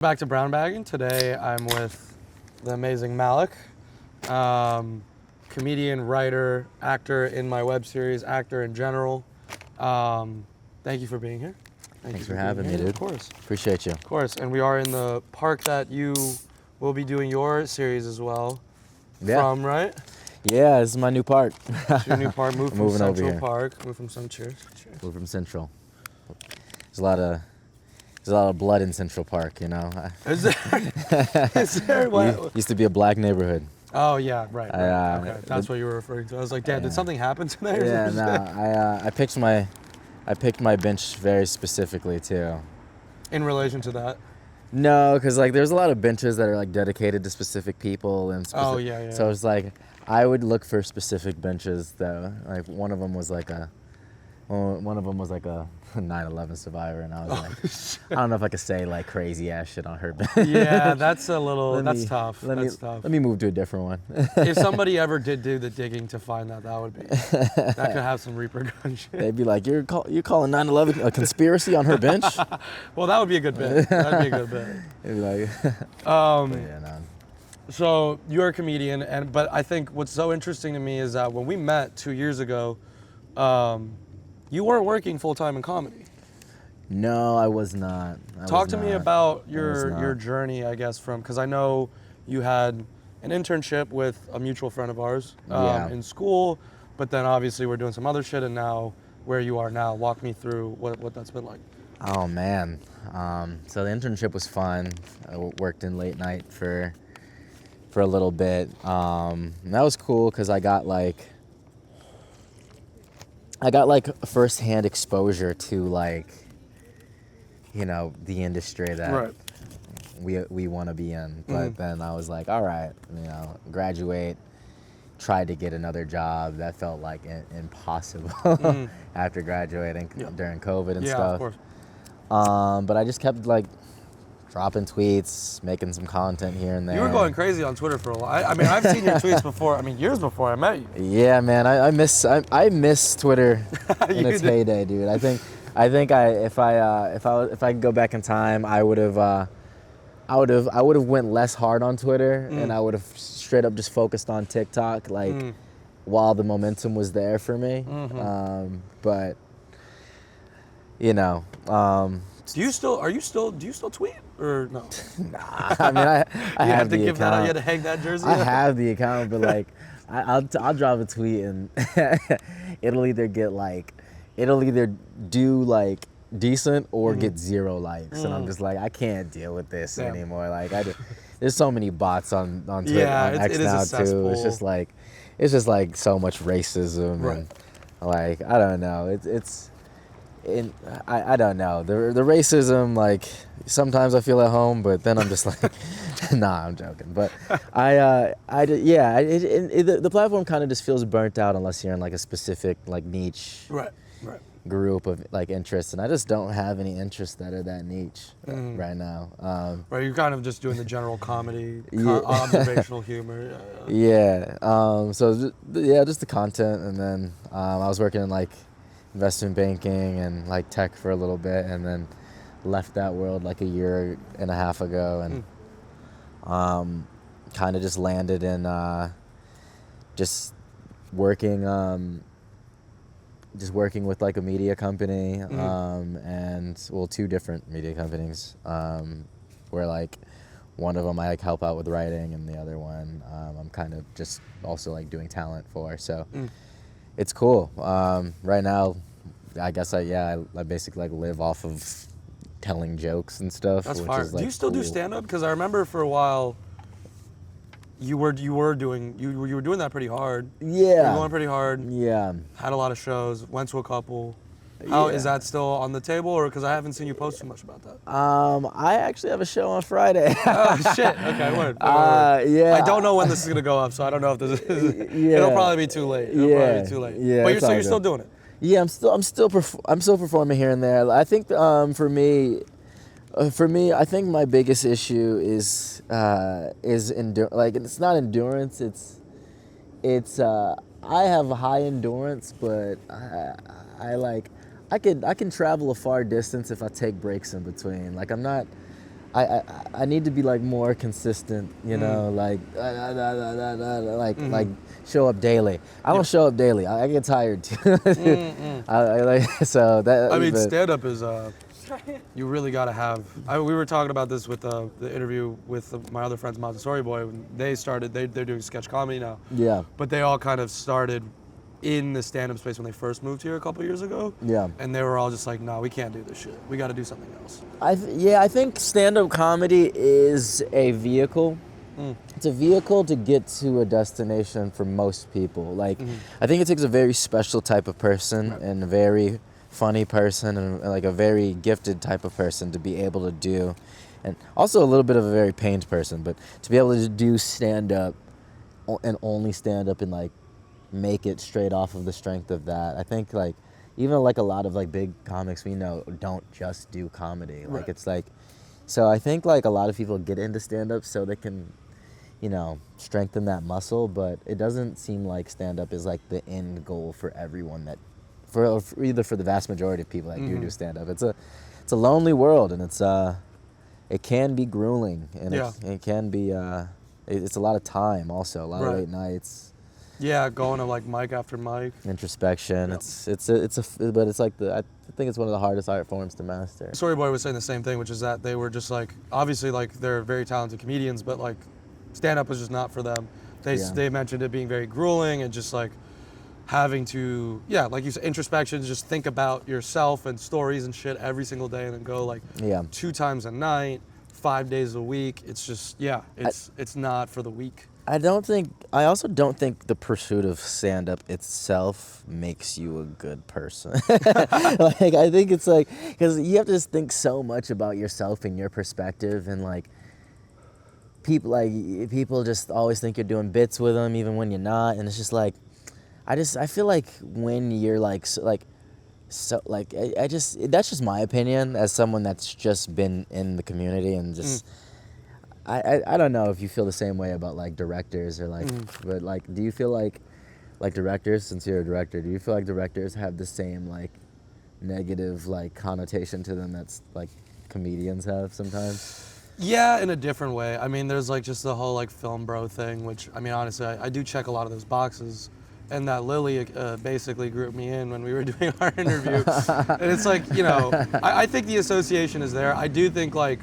Back to BROWNBAGGIN. Today I'm with the amazing Malik, comedian, writer, actor in my web series, actor in general. Thank you for being here. Thanks for having me, dude. Of course. Appreciate you. Of course. And we are in the park that you will be doing your series as well. Yeah. From, right? Yeah, this is my new park. It's your new park. Moved from Moving over Central here. Park. Moved from some cheers. Moved from Central. There's a lot of blood in Central Park, you know. Is there? Is there? What? Used to be a black neighborhood. Oh yeah, right. Okay, that's what you were referring to. I was like, Dad, Yeah. did something happen tonight? Yeah, no. I picked my bench very specifically too. In relation to that. No, because like there's a lot of benches that are like dedicated to specific people and. Oh yeah. So it's like I would look for specific benches though. Like one of them was like a 9/11 survivor, and I was like, I don't know if I could say like crazy ass shit on her bench. Yeah, that's a little. That's tough. That's tough. Let me move to a different one. If somebody ever did do the digging to find that would be that could have some repercussions. They'd be like, you're calling 9/11 a conspiracy on her bench? Well, that would be a good bit. That'd be a good bit. They'd be like, yeah, no. So you're a comedian, but I think what's so interesting to me is that when we met 2 years ago, you weren't working full time in comedy. No, I was not. Talk to me about your journey, I guess, because I know you had an internship with a mutual friend of ours in school, but then obviously we're doing some other shit, and now where you are now. Walk me through what that's been like. Oh man, so the internship was fun. I worked in late night for a little bit. And that was cool because I got like first-hand exposure to like, you know, the industry that we want to be in. But then I was like, all right, you know, graduate, tried to get another job. That felt like impossible after graduating during COVID and stuff. Yeah, of course. But I just kept like dropping tweets, making some content here and there. You were going crazy on Twitter for a while. I mean, I've seen your tweets before. I mean, years before I met you. Yeah, man, I miss Twitter in its heyday, dude. I think if I could go back in time, I would have went less hard on Twitter, and I would have straight up just focused on TikTok, like while the momentum was there for me. But you know. Do you still tweet or no? Nah, I mean I have the account. You had to hang that jersey. I have the account, but like I'll drop a tweet and it'll either do like decent or get 0 likes, and I'm just like, I can't deal with this anymore. Like there's so many bots on Twitter, on X now too. It's just like so much racism and like I don't know. I don't know. The racism, like, sometimes I feel at home, but then I'm just like, nah, I'm joking. But the platform kind of just feels burnt out unless you're in like a specific like niche group of like interests, and I just don't have any interests that are that niche right now. Right, you're kind of just doing the general comedy, observational humor. So just the content, and then I was working in like investment banking and like tech for a little bit, and then left that world like a year and a half ago, and kind of just landed in just working with like a media company, and well, 2 different media companies, where like one of them I like help out with writing, and the other one I'm kind of just also like doing talent for. So it's cool. Right now, I guess I basically like live off of telling jokes and stuff. That's which fire. is, like, Do you still do stand-up? Because I remember for a while you were doing that pretty hard. Yeah. You were going pretty hard. Yeah. Had a lot of shows. Went to a couple. How is that still on the table, or because I haven't seen you post too much about that? I actually have a show on Friday. Oh shit! Okay, word. Yeah. I don't know when this is gonna go up, so I don't know if this is. It'll probably be too late. Yeah. But you're still doing it. Yeah, I'm still performing here and there. I think for me, I think my biggest issue is endurance. Like, it's not endurance. It's I have high endurance, but I can travel a far distance if I take breaks in between. Like, I'm not I need to be like more consistent, you know, like like show up daily. I don't show up daily. I get tired too. I like so that. I mean, stand up is you really got to have. We were talking about this with the interview with my other friends, Montessori Boy. When they started, they're doing sketch comedy now. Yeah. But they all kind of started in the stand-up space when they first moved here a couple years ago. Yeah. And they were all just like, no, we can't do this shit. We got to do something else. I think stand-up comedy is a vehicle. It's a vehicle to get to a destination for most people. Like, I think it takes a very special type of person and a very funny person and like a very gifted type of person to be able to do, and also a little bit of a very pained person, but to be able to do stand-up and only stand-up and like make it straight off of the strength of that. I think like even like a lot of like big comics we know don't just do comedy. Like it's like, so I think like a lot of people get into stand-up so they can, you know, strengthen that muscle, but it doesn't seem like stand-up is like the end goal for everyone that, for either for the vast majority of people that do stand-up. It's a lonely world, and it can be grueling, and it can be it's a lot of time also, a lot of late nights. Yeah, going to like mic after mic. Introspection. But it's like I think it's one of the hardest art forms to master. Story Boy was saying the same thing, which is that they were just like, obviously like they're very talented comedians, but like stand-up was just not for them. They mentioned it being very grueling and just like having to, like you said, introspection, just think about yourself and stories and shit every single day, and then go like 2 times a night, 5 days a week. It's just, it's not for the weak. I also don't think the pursuit of stand-up itself makes you a good person. Like, I think it's like, because you have to just think so much about yourself and your perspective, and like, people just always think you're doing bits with them even when you're not, and it's just like, I feel like when you're that's just my opinion as someone that's just been in the community and just, I don't know if you feel the same way about like directors or like, but like, do you feel like directors, since you're a director, do you feel like directors have the same like negative like connotation to them that's like comedians have sometimes? Yeah, in a different way. I mean, there's like just the whole like film bro thing, which, I mean, honestly, I do check a lot of those boxes. And that Lily basically grouped me in when we were doing our interview. And it's like, you know, I think the association is there. I do think like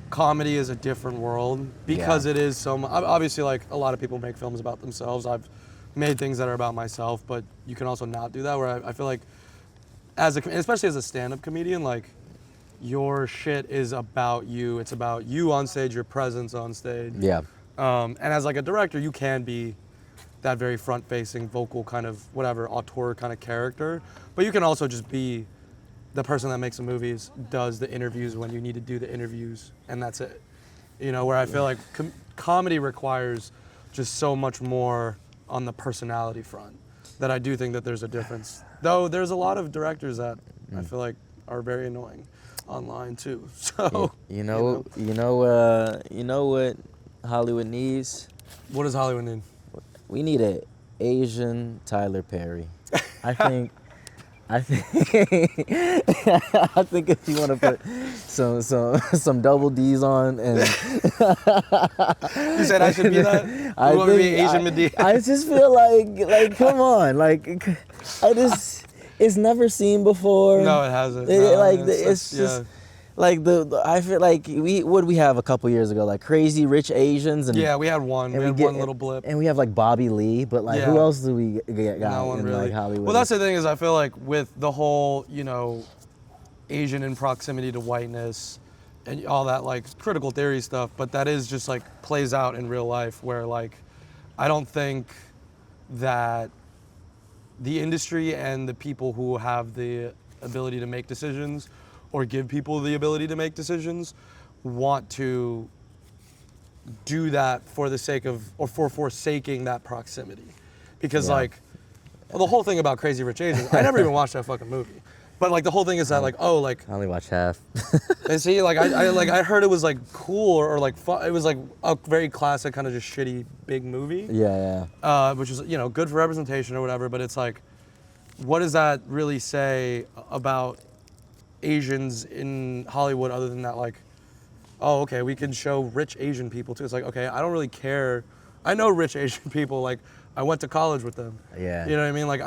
comedy is a different world because it is so much. Obviously, like a lot of people make films about themselves. I've made things that are about myself, but you can also not do that, where I feel like, especially as a stand-up comedian, like your shit is about you. It's about you on stage, your presence on stage. Yeah. And as like a director, you can be that very front-facing, vocal kind of whatever, auteur kind of character. But you can also just be the person that makes the movies, does the interviews when you need to do the interviews, and that's it. You know, where I feel like comedy requires just so much more on the personality front, that I do think that there's a difference. Though there's a lot of directors that I feel like are very annoying online too. So you know what Hollywood needs? What does Hollywood need? We need an Asian Tyler Perry. I think I think if you want to put some double D's on, and you said I should be that. You want me to be Asian Medea? I just feel like come on, like it's never seen before. No, it hasn't. It's just. Like I feel like we have a couple years ago, like Crazy Rich Asians, and we had one. We had one little blip, and we have like Bobby Lee, but like who else do we got no in really. like Hollywood? Well, that's the thing, is I feel like with the whole, you know, Asian in proximity to whiteness and all that like critical theory stuff, but that is just like plays out in real life, where like I don't think that the industry and the people who have the ability to make decisions, or give people the ability to make decisions, want to do that for the sake of, or for forsaking that proximity. Because like, the whole thing about Crazy Rich Asians, I never even watched that fucking movie. But like the whole thing is that like, I only watched half. And see, like I heard it was like cool, or like fun. It was like a very classic kind of just shitty big movie. Yeah. Which is, you know, good for representation or whatever, but it's like, what does that really say about Asians in Hollywood, other than that, like, oh, okay, we can show rich Asian people too. It's like, okay, I don't really care. I know rich Asian people. Like, I went to college with them. Yeah. You know what I mean? Like,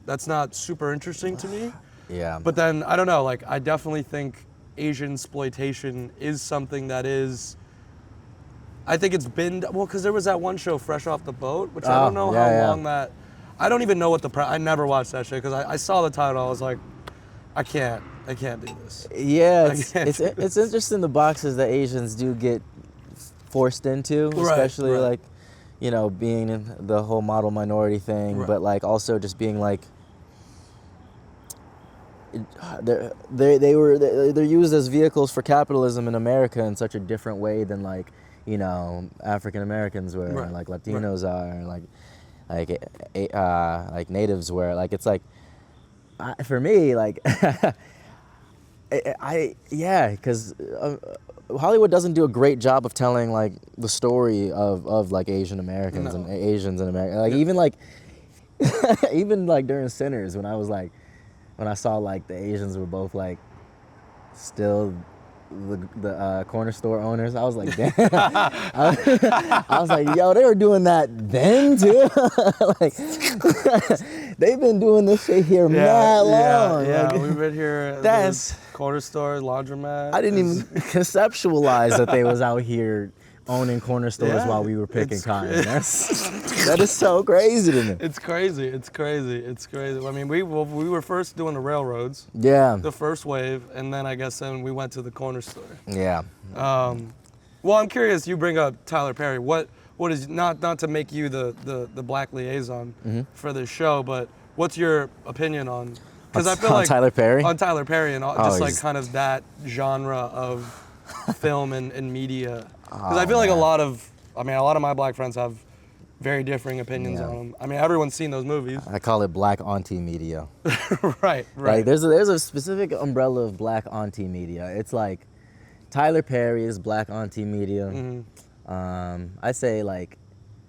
that's not super interesting to me. Yeah. But then, I don't know, like, I definitely think Asian exploitation is something that is, I think it's been, well, because there was that one show, Fresh Off the Boat, which I don't know how long that, I don't even know what I never watched that shit, because I saw the title, I was like, I can't do this. Yeah, it's interesting the boxes that Asians do get forced into, especially like, you know, being in the whole model minority thing, but like also just being like, they're used as vehicles for capitalism in America in such a different way than like, you know, African Americans were, like Latinos are, like natives were. Like it's like, for me, like, because Hollywood doesn't do a great job of telling like the story of like Asian Americans and Asians in America. Like even like even like during Sinners, when I saw like the Asians were both like still the corner store owners, I was like, damn. I was like, yo, they were doing that then too. Like, they've been doing this shit here mad long. Yeah, like, we've been here. That's corner store, laundromat. I didn't even conceptualize that they was out here owning corner stores while we were picking cotton. That is so crazy to me. It's crazy. I mean, we were first doing the railroads. Yeah. The first wave, and then I guess then we went to the corner store. Yeah. Well, I'm curious. You bring up Tyler Perry. What is not to make you the black liaison for this show, but what's your opinion on? Because I feel like Tyler Perry. On Tyler Perry and just like kind of that genre of film and media. Because I feel like a lot of my black friends have very differing opinions on them. I mean, everyone's seen those movies. I call it black auntie media. Right. Like there's a specific umbrella of black auntie media. It's like Tyler Perry is black auntie media. Mm-hmm. I say like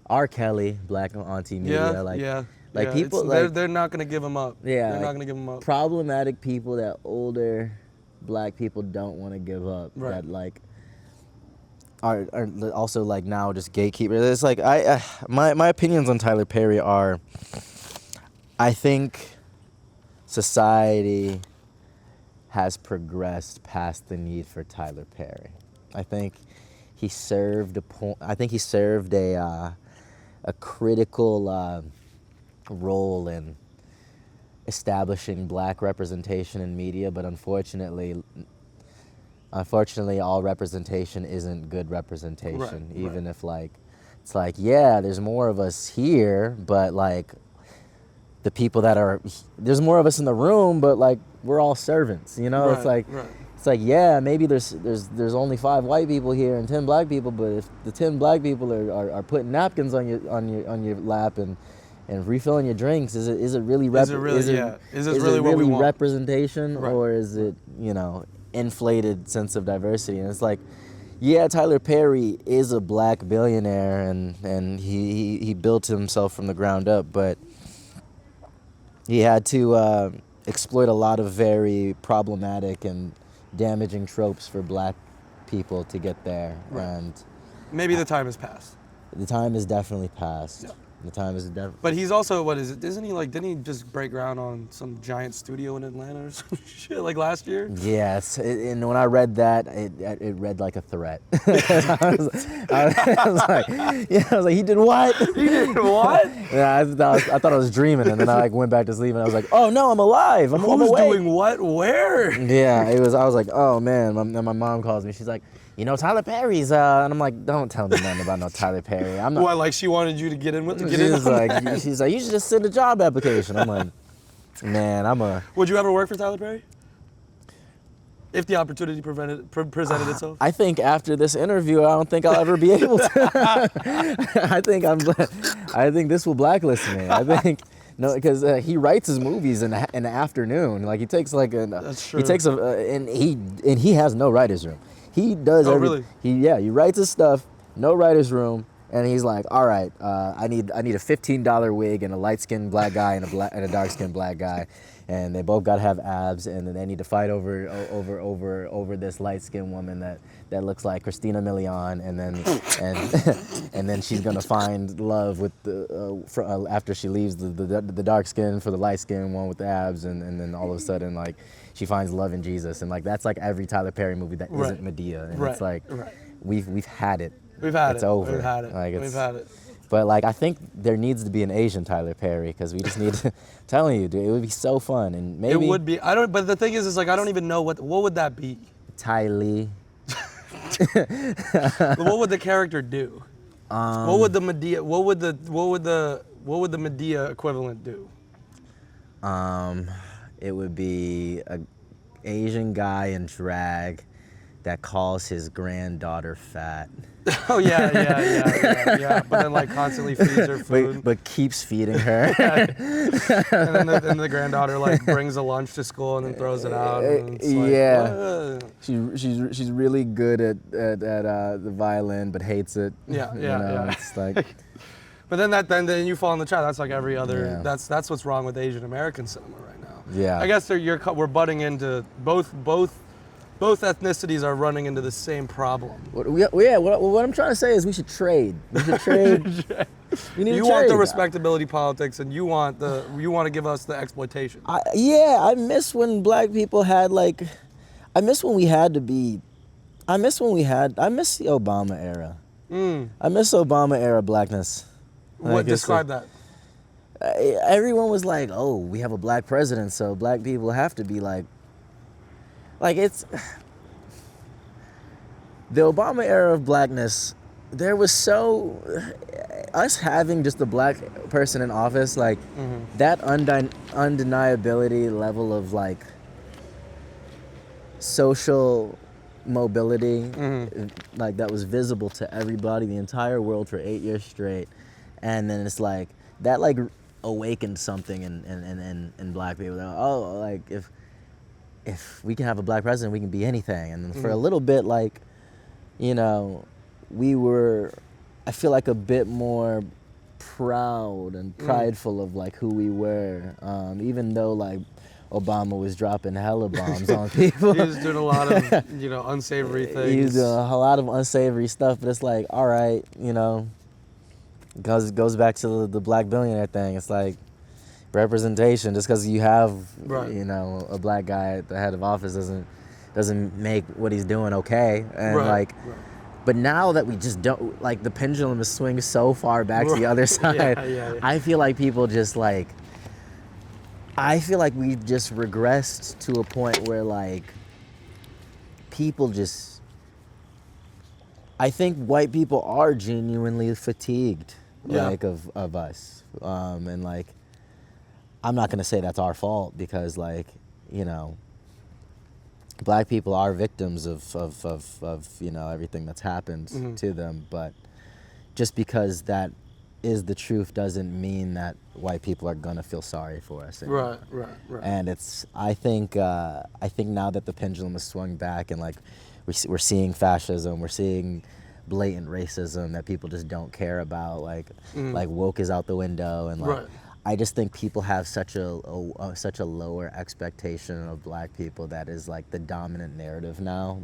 R. Kelly, black auntie media. Like people like they're not gonna give them up. Yeah, they're not gonna give them up. Problematic people that older black people don't want to give up. Right. That like are also like now just gatekeepers. It's like my opinions on Tyler Perry are, I think society has progressed past the need for Tyler Perry. I think he served a critical role in establishing black representation in media, but unfortunately all representation isn't good representation. Even if like it's like, yeah, there's more of us here, but like the people there's more of us in the room, but like we're all servants, you know? It's like, yeah, maybe there's only 5 white people here and 10 black people, but if the 10 black people are putting napkins on your lap and refilling your drinks, is it really representation, or is it, you know, inflated sense of diversity? And it's like, yeah, Tyler Perry is a black billionaire and he built himself from the ground up, but he had to exploit a lot of very problematic and damaging tropes for black people to get there. And maybe the time has passed. The time has definitely passed. Yeah. The time is definitely. But he's also, what is it? Isn't he like? Didn't he just break ground on some giant studio in Atlanta or some shit like last year? Yes, and when I read that, it read like a threat. I was like, he did what? He did what? Yeah, I thought I was dreaming, and then I like went back to sleep, and I was like, oh no, I'm alive. I'm Who's awake. doing what? Where? Yeah, I was like, oh man. My mom calls me. She's like, you know, Tyler Perry's, and I'm like, don't tell me nothing about no Tyler Perry. I'm not. What, like she wanted you to get in with the She's like, you should just send a job application. I'm like, man, Would you ever work for Tyler Perry? If the opportunity presented itself? I think after this interview, I don't think I'll ever be able to. I think this will blacklist me. I think. No, because he writes his movies in the afternoon. Like he takes like That's true. He takes and he has no writer's room. He does really? He writes his stuff, no writer's room. And he's like, all right, I need a $15 wig and a light-skinned black guy and a dark-skinned black guy, and they both gotta have abs, and then they need to fight over this light-skinned woman that looks like Christina Milian, and then and then she's gonna find love with after she leaves the dark skin for the light-skinned one with the abs, and then all of a sudden like she finds love in Jesus, and like that's like every Tyler Perry movie that isn't Medea, and it's like we've had it. We've had it's it. over. We've had it. Like We've had it. But like I think there needs to be an Asian Tyler Perry because we just need to. Telling you, dude, it would be so fun, and maybe it would be. I don't. But the thing is like I don't even know what would that be. Ty Lee. What would the character do? What would the Medea? What would the Medea equivalent do? It would be a Asian guy in drag that calls his granddaughter fat. Oh yeah. But then like constantly feeds her food. But keeps feeding her. And then the granddaughter like brings a lunch to school and then throws it out. And it's like, yeah. She's really good at the violin but hates it. Yeah. It's like. But then you fall in the trap. That's like every other. Yeah. That's what's wrong with Asian American cinema right now. Yeah. I guess we're butting into both ethnicities are running into the same problem. What I'm trying to say is we should trade. We should trade. You want the respectability politics, and you want to give us the exploitation. I miss when black people had like, I miss the Obama era. I miss Obama era blackness. What describe that? Everyone was like, oh, we have a black president, so black people have to be like it's the Obama era of blackness. There was us having just a black person in office, like that undeniability level of like social mobility, like that was visible to everybody, the entire world for 8 years straight, and then it's like that like awakened something in black people. Like, oh, like if we can have a black president, we can be anything. And for a little bit, like, you know, I feel like a bit more proud and prideful of like who we were, even though like Obama was dropping hella bombs on people. He was doing a lot of, unsavory things. He was doing a lot of unsavory stuff, but it's like, all right, because it goes back to the black billionaire thing. It's like, representation. Just because you have a black guy at the head of office doesn't make what he's doing okay. And but now that we just don't, like, the pendulum is swinging so far back to the other side. I feel like people just like, I feel like we've just regressed to a point where like people just, I think white people are genuinely fatigued like of us, and like I'm not gonna say that's our fault because like black people are victims of everything that's happened to them, but just because that is the truth doesn't mean that white people are gonna feel sorry for us anymore. Right. And I think now that the pendulum has swung back and like we're seeing fascism, we're seeing blatant racism that people just don't care about, like woke is out the window, and like I just think people have such a lower expectation of black people that is like the dominant narrative now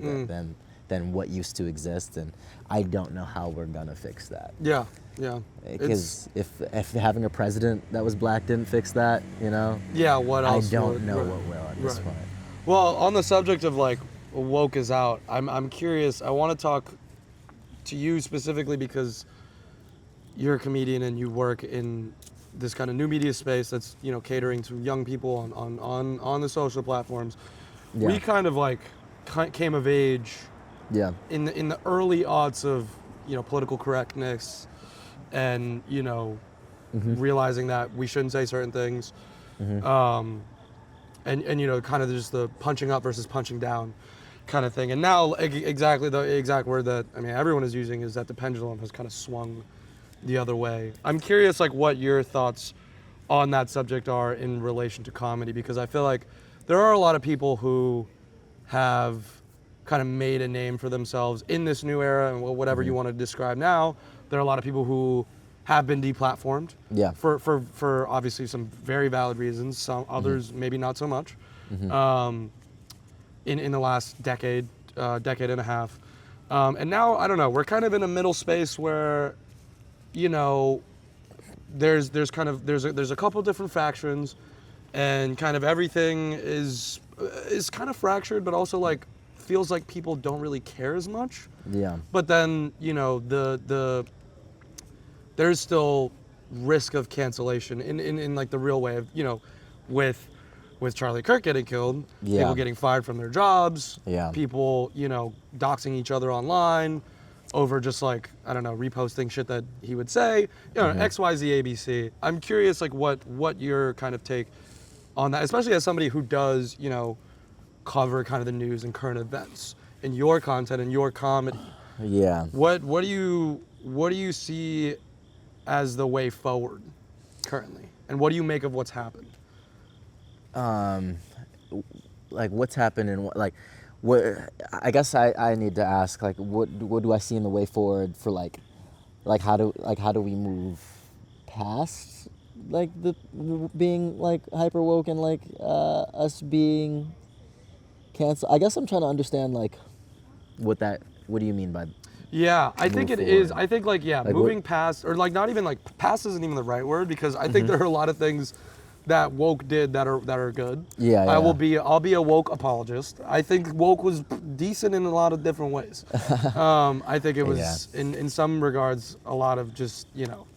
than what used to exist, and I don't know how we're gonna fix that. Yeah. Because if having a president that was black didn't fix that, Yeah, what else? I don't know what will at this point. Well, on the subject of like woke is out, I'm curious. I want to talk to you specifically because you're a comedian and you work in this kind of new media space that's catering to young people on the social platforms. Yeah. We kind of like came of age in the early aughts of political correctness and realizing that we shouldn't say certain things, and kind of just the punching up versus punching down kind of thing. And now exactly the exact word that everyone is using is that the pendulum has kind of swung the other way. I'm curious like what your thoughts on that subject are in relation to comedy, because I feel like there are a lot of people who have kind of made a name for themselves in this new era and whatever you want to describe now. There are a lot of people who have been deplatformed for obviously some very valid reasons. Some others maybe not so much. In the last decade and a half, and now I don't know. We're kind of in a middle space where, you know, there's a couple different factions, and kind of everything is kind of fractured, but also like feels like people don't really care as much. Yeah. But then, you know, there's still risk of cancellation in like the real way of, you know, with Charlie Kirk getting killed, people getting fired from their jobs, people, you know, doxing each other online over just like, I don't know, reposting shit that he would say, you know, XYZ ABC. I'm curious like what your kind of take on that, especially as somebody who does, you know, cover kind of the news and current events in your content and your comedy. Yeah. What do you see as the way forward currently? And what do you make of what's happened? Like what's happened and what I guess I need to ask, like, what do I see in the way forward for like how do we move past like the being like hyper woke and like us being canceled? I guess I'm trying to understand like what do you mean by I think it is. I think like moving past, or like not even like past isn't even the right word, because I think there are a lot of things that woke did that are good. I'll be a woke apologist. I think woke was decent in a lot of different ways. I think it was in some regards a lot of just, you know,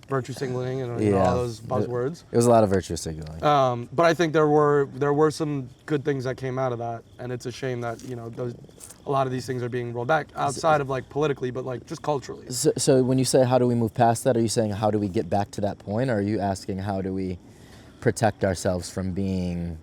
virtue signaling and you know, all those buzzwords. It was a lot of virtue signaling. But I think there were some good things that came out of that, and it's a shame that, you know, a lot of these things are being rolled back outside of like politically, but like just culturally. So when you say how do we move past that, are you saying how do we get back to that point, or are you asking how do we protect ourselves from being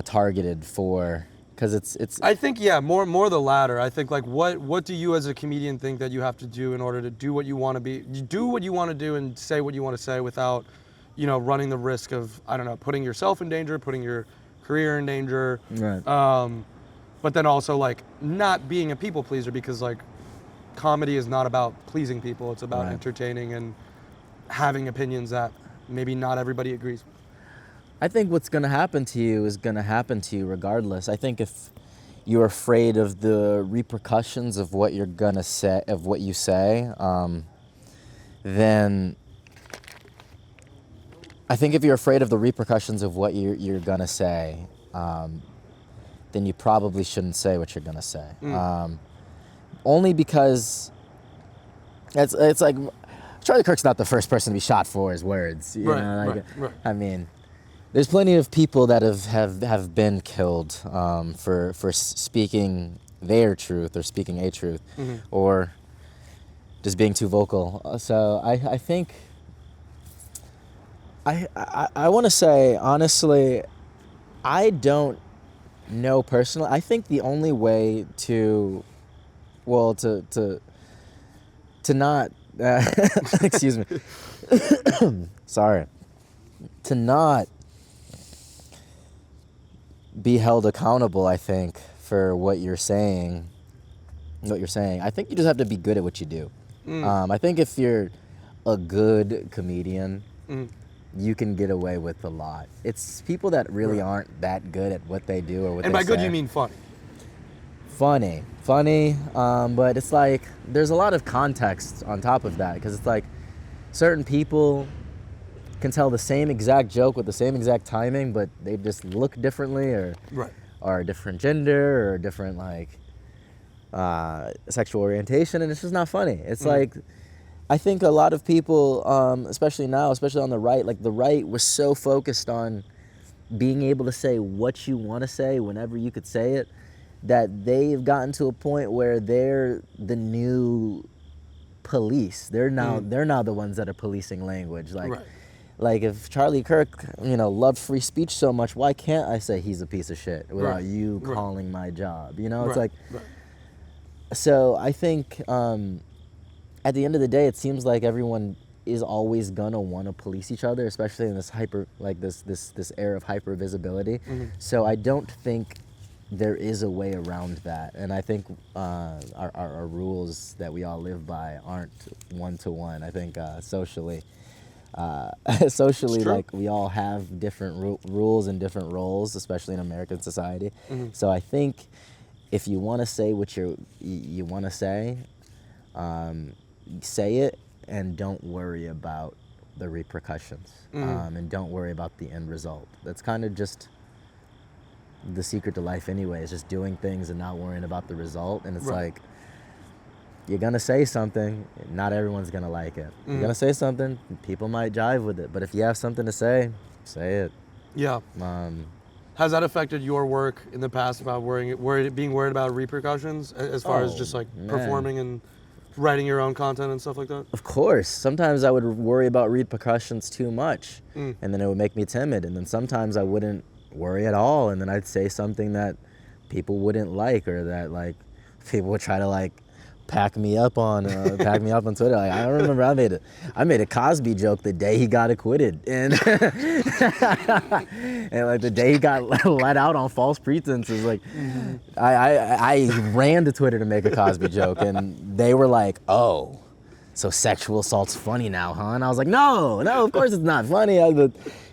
targeted for? Because it's. I think more the latter. I think like what do you as a comedian think that you have to do in order to do what you want to be, do what you want to do and say what you want to say without, you know, running the risk of, I don't know, putting yourself in danger, putting your career in danger. Right. But then also like not being a people pleaser, because like comedy is not about pleasing people. It's about entertaining and having opinions that maybe not everybody agrees with. I think what's going to happen to you is going to happen to you regardless. I think if you're afraid of the repercussions of what you're going to say, of what you say, then I think if you're afraid of the repercussions of what you're going to say, then you probably shouldn't say what you're going to say. Only because it's like Charlie Kirk's not the first person to be shot for his words. You know? Right. I mean, there's plenty of people that have been killed for speaking their truth or speaking a truth, or just being too vocal. So I think I want to say honestly, I don't know personally. I think the only way to not excuse me, sorry, to not be held accountable, I think, for what you're saying. I think you just have to be good at what you do. I think if you're a good comedian, you can get away with a lot. It's people that really aren't that good at what they do or what they say. And by good, you mean funny. Funny, but it's like there's a lot of context on top of that, because it's like certain people can tell the same exact joke with the same exact timing, but they just look differently, or are a different gender, or different like sexual orientation, and it's just not funny. It's like, I think a lot of people, especially now, especially on the right, like the right was so focused on being able to say what you want to say whenever you could say it, that they've gotten to a point where they're the new police. They're now the ones that are policing language. Like if Charlie Kirk, you know, loved free speech so much, why can't I say he's a piece of shit without you calling my job? You know, it's like. So I think at the end of the day, it seems like everyone is always gonna want to police each other, especially in this this era of hyper visibility. So I don't think there is a way around that, and I think our rules that we all live by aren't one-to-one. I think socially, like we all have different rules and different roles, especially in American society. So I think if you want to say what you want to say it, and don't worry about the repercussions, and don't worry about the end result. That's kind of just the secret to life anyway, is just doing things and not worrying about the result. And it's like, you're gonna say something, not everyone's gonna like it. You're gonna say something, people might jive with it, but if you have something to say it. Yeah. Has that affected your work in the past about being worried about repercussions as far as just like performing and writing your own content and stuff like that? Of course. Sometimes I would worry about repercussions too much, and then it would make me timid. And then sometimes I wouldn't worry at all, and then I'd say something that people wouldn't like, or that like people would try to like pack me up on Twitter. Like, I remember I made a Cosby joke the day he got acquitted, and and like the day he got let out on false pretenses. Like, I ran to Twitter to make a Cosby joke, and they were like, "Oh, so sexual assault's funny now, huh?" And I was like, "No, of course it's not funny.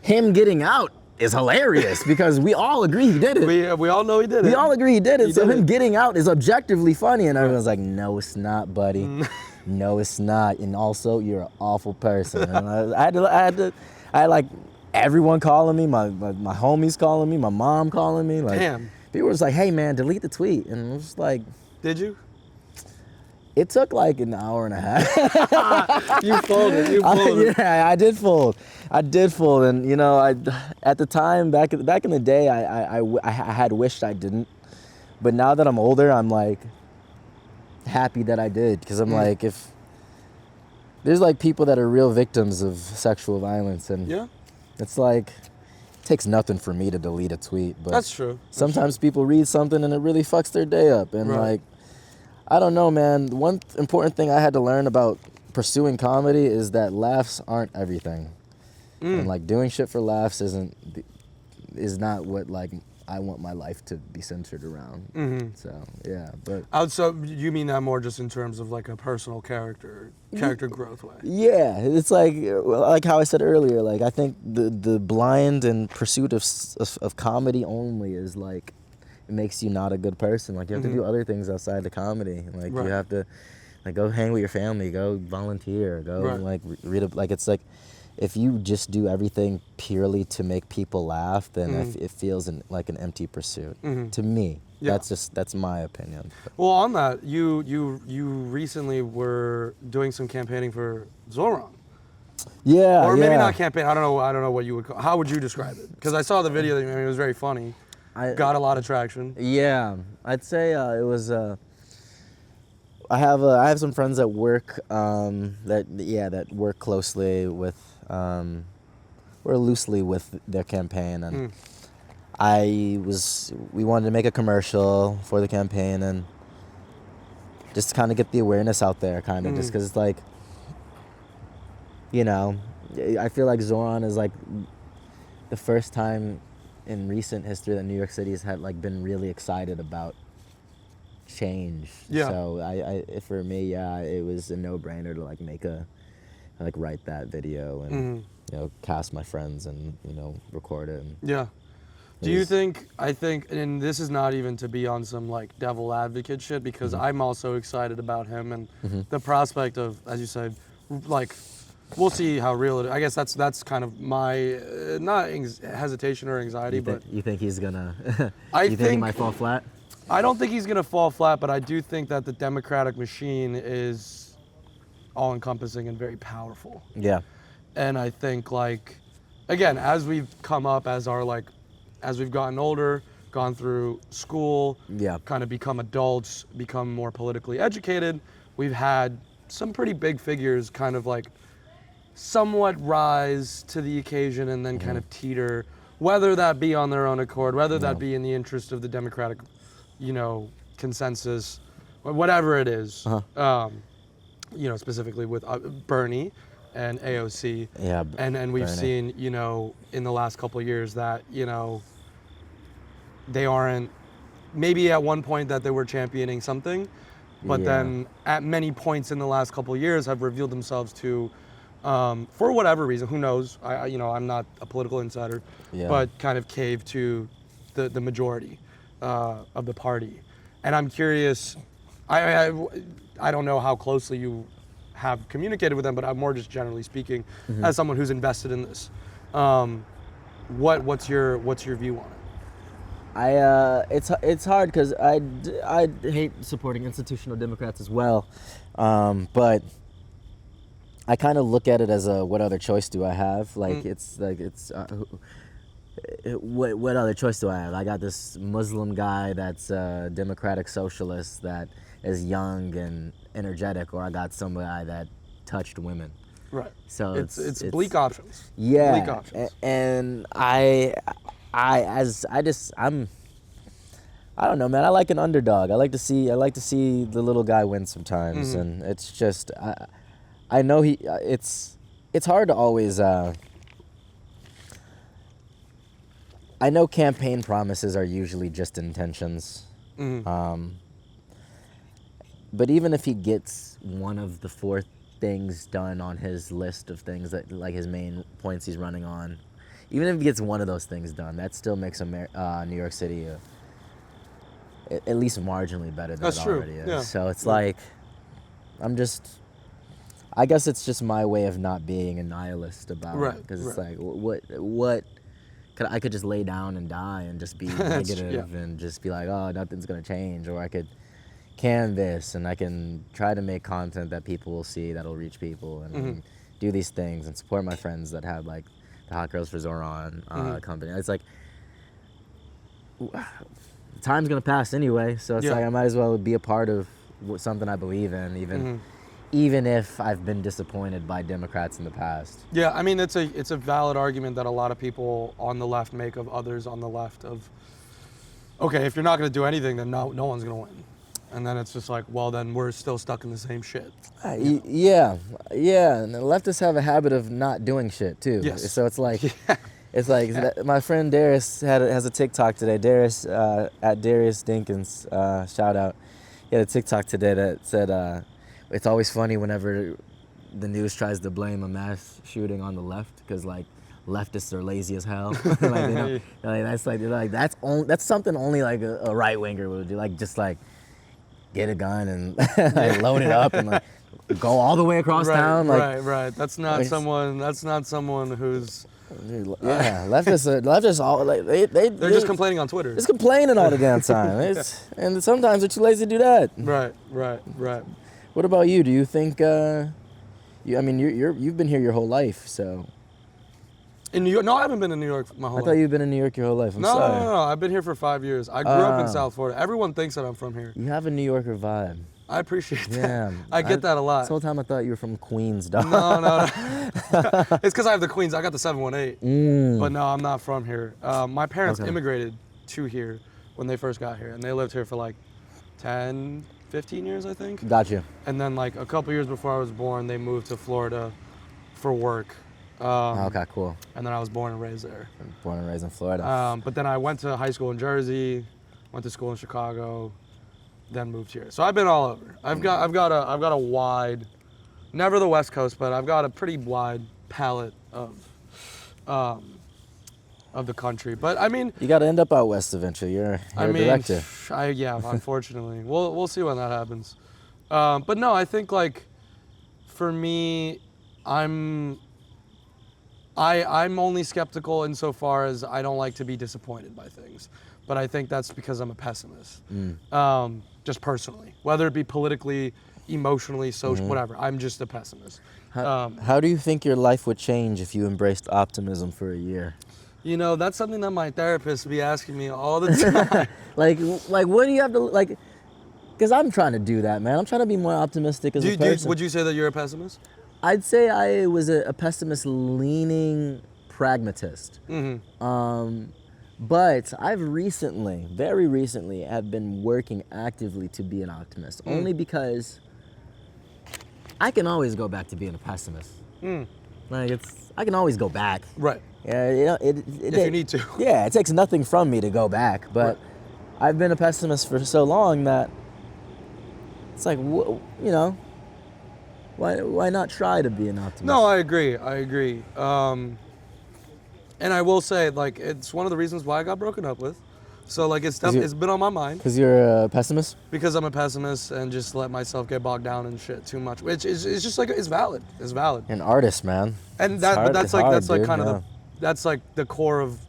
Him getting out is hilarious because we all agree he did it. We all know he did it. We all agree he did it. So him getting out is objectively funny." And everyone's like, "No, it's not, buddy. No, it's not. And also, you're an awful person." And I had like everyone calling me, my homies calling me, my mom calling me. Like, damn. People were just like, "Hey, man, delete the tweet." And I was just like, did you? It took like an hour and a half. You folded. Yeah, I did fold. And you know, at the time, back in the day, I had wished I didn't. But now that I'm older, I'm like happy that I did, because I'm like, if there's like people that are real victims of sexual violence, and it's like, it takes nothing for me to delete a tweet. But that's true. Sometimes people read something and it really fucks their day up, and like, I don't know, man. One important thing I had to learn about pursuing comedy is that laughs aren't everything. And like doing shit for laughs is not what like I want my life to be centered around. So yeah, but so you mean that more just in terms of like a personal character growth way? Yeah, it's like how I said earlier. Like, I think the blind and pursuit of comedy only is like, it makes you not a good person. Like, you have to do other things outside the comedy. Like, you have to like go hang with your family, go volunteer, go like read a, like, it's like, if you just do everything purely to make people laugh, then it feels like an empty pursuit to me. That's my opinion. Well, on that, you recently were doing some campaigning for Zoran. Yeah, or maybe not campaign. I don't know what you would call. How would you describe it? Because I saw the video. I mean, it was very funny. Got a lot of traction. Yeah, I'd say it was. I have some friends that work that work closely with or loosely with their campaign, and we wanted to make a commercial for the campaign and just kind of get the awareness out there, kind of just because it's like, you know, I feel like Zoran is like the first time in recent history that New York City has had like been really excited about change. Yeah. So I for me, it was a no-brainer to like write that video and you know, cast my friends and, you know, record it. Yeah. Do you think, and this is not even to be on some like devil advocate shit, because I'm also excited about him and the prospect of, as you said, like, we'll see how real it is. I guess that's kind of my, not hesitation or anxiety, but... You think he's gonna, you think he might fall flat? I don't think he's gonna fall flat, but I do think that the Democratic machine is all-encompassing and very powerful. Yeah. And I think, like, again, as we've come up, as we've gotten older, gone through school, kind of become adults, become more politically educated, we've had some pretty big figures kind of like somewhat rise to the occasion and then kind of teeter, whether that be on their own accord, whether that be in the interest of the Democratic, you know, consensus, whatever it is, you know, specifically with Bernie and AOC. Yeah, and we've seen, you know, in the last couple of years that, you know, they aren't maybe at one point that they were championing something, but then at many points in the last couple of years have revealed themselves to, for whatever reason, who knows? I'm not a political insider, but kind of cave to the majority of the party. And I'm curious, I don't know how closely you have communicated with them, but I'm more just generally speaking, as someone who's invested in this. What's your view on it? It's hard because I hate supporting institutional Democrats as well, but I kind of look at it as what other choice do I have? Like what other choice do I have? I got this Muslim guy that's a democratic socialist that is young and energetic, or I got some guy that touched women. Right. So it's bleak options. Yeah. Bleak options. And I don't know, man. I like an underdog. I like to see the little guy win sometimes, and it's just I know it's hard to always. I know campaign promises are usually just intentions, but even if he gets one of the 4 things done on his list of things that like his main points he's running on, even if he gets one of those things done, that still makes New York City at least marginally better than it already is. Yeah. So it's like, I guess it's just my way of not being a nihilist about it, because it's like, what I could just lay down and die and just be negative and just be like, oh, nothing's gonna change, or I could canvas and I can try to make content that people will see that'll reach people, and do these things and support my friends that have like the Hot Girls for Zoran company. It's like, time's gonna pass anyway, so it's like I might as well be a part of something I believe in, even if I've been disappointed by Democrats in the past. Yeah, I mean, it's a valid argument that a lot of people on the left make of others on the left of, okay, if you're not gonna do anything, then no one's gonna win. And then it's just like, well, then we're still stuck in the same shit. Yeah, and the leftists have a habit of not doing shit too. Yes. So it's like, my friend Darius has a TikTok today. Darius at Darius Dinkins, shout out. He had a TikTok today that said, it's always funny whenever the news tries to blame a mass shooting on the left, because like leftists are lazy as hell. That's something only like a right winger would do. Like just like get a gun and like load it up and like go all the way across town. Like, right. That's not someone who's. Leftists all like they're just complaining on Twitter. Just complaining all the damn time. And sometimes they're too lazy to do that. Right. What about you? Do you think? You've been here your whole life, so. In New York? No, I haven't been in New York my whole life. I thought you've been in New York your whole life. I'm sorry. No. I've been here for 5 years. I grew up in South Florida. Everyone thinks that I'm from here. You have a New Yorker vibe. I appreciate that. Yeah. I get that a lot. This whole time I thought you were from Queens, dog. No. It's because I have the Queens. I got the 718. But no, I'm not from here. My parents immigrated to here when they first got here, and they lived here for like 10, 15 years, I think. Gotcha. And then like a couple years before I was born, they moved to Florida for work. Okay, cool. And then I was born and raised there. Born and raised in Florida. But then I went to high school in Jersey, went to school in Chicago, then moved here. So I've been all over. I've got a wide, never the West Coast, but I've got a pretty wide palette of the country. But I mean, you got to end up out west eventually. You're a director. Unfortunately, we'll see when that happens. But no, I think like for me, I'm only skeptical insofar as I don't like to be disappointed by things. But I think that's because I'm a pessimist, just personally. Whether it be politically, emotionally, social, whatever. I'm just a pessimist. How do you think your life would change if you embraced optimism for a year? You know, that's something that my therapist be asking me all the time. like what do you have to, like, because I'm trying to do that, man. I'm trying to be more optimistic as a person. Would you say that you're a pessimist? I'd say I was a pessimist leaning pragmatist. But I've very recently, have been working actively to be an optimist. Only because I can always go back to being a pessimist. Like I can always go back. Right. Yeah, if you need to. Yeah, it takes nothing from me to go back, but I've been a pessimist for so long that it's like, you know, why not try to be an optimist? No, I agree. And I will say, like, it's one of the reasons why I got broken up with. So, like, it's been on my mind. Because you're a pessimist? Because I'm a pessimist and just let myself get bogged down in shit too much. Which is just like, it's valid. It's valid. An artist, man. And that's like the core of,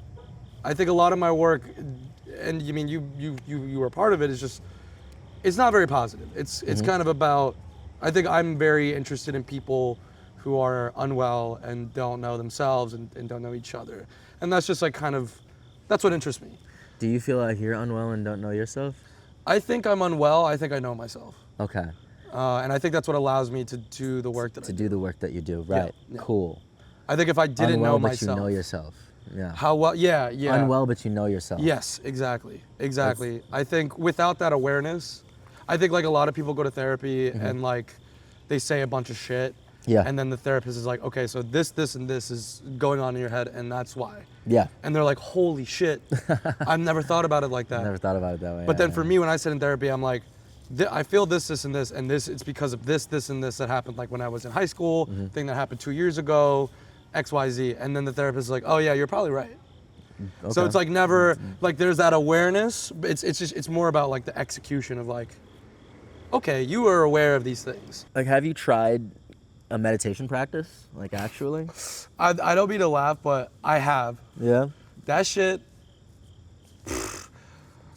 I think a lot of my work, and you mean you were part of it, is just, it's not very positive. It's kind of about, I think I'm very interested in people who are unwell and don't know themselves and don't know each other. And that's just like kind of, that's what interests me. Do you feel like you're unwell and don't know yourself? I think I'm unwell. I think I know myself. Okay. And I think that's what allows me to do the work that I do. To do the work that you do, right. Yeah. Cool. I think if I didn't know myself. But you know yourself. Yeah. How well, yeah. Unwell, but you know yourself. Yes, exactly. I think without that awareness, I think like a lot of people go to therapy and like they say a bunch of shit. Yeah. And then the therapist is like, okay, so this, and this is going on in your head, and that's why. Yeah. And they're like, holy shit, I've never thought about it like that. Never thought about it that way. But then for me, when I sit in therapy, I'm like, I feel this, and this, and this, it's because of this, and this that happened like when I was in high school, thing that happened 2 years ago, X, Y, Z. And then the therapist is like, oh yeah, you're probably right. Okay. So it's like never, like there's that awareness, but it's more about like the execution of like, okay, you are aware of these things. Like, have you tried a meditation practice, like actually? I don't mean to laugh, but I have. Yeah. That shit,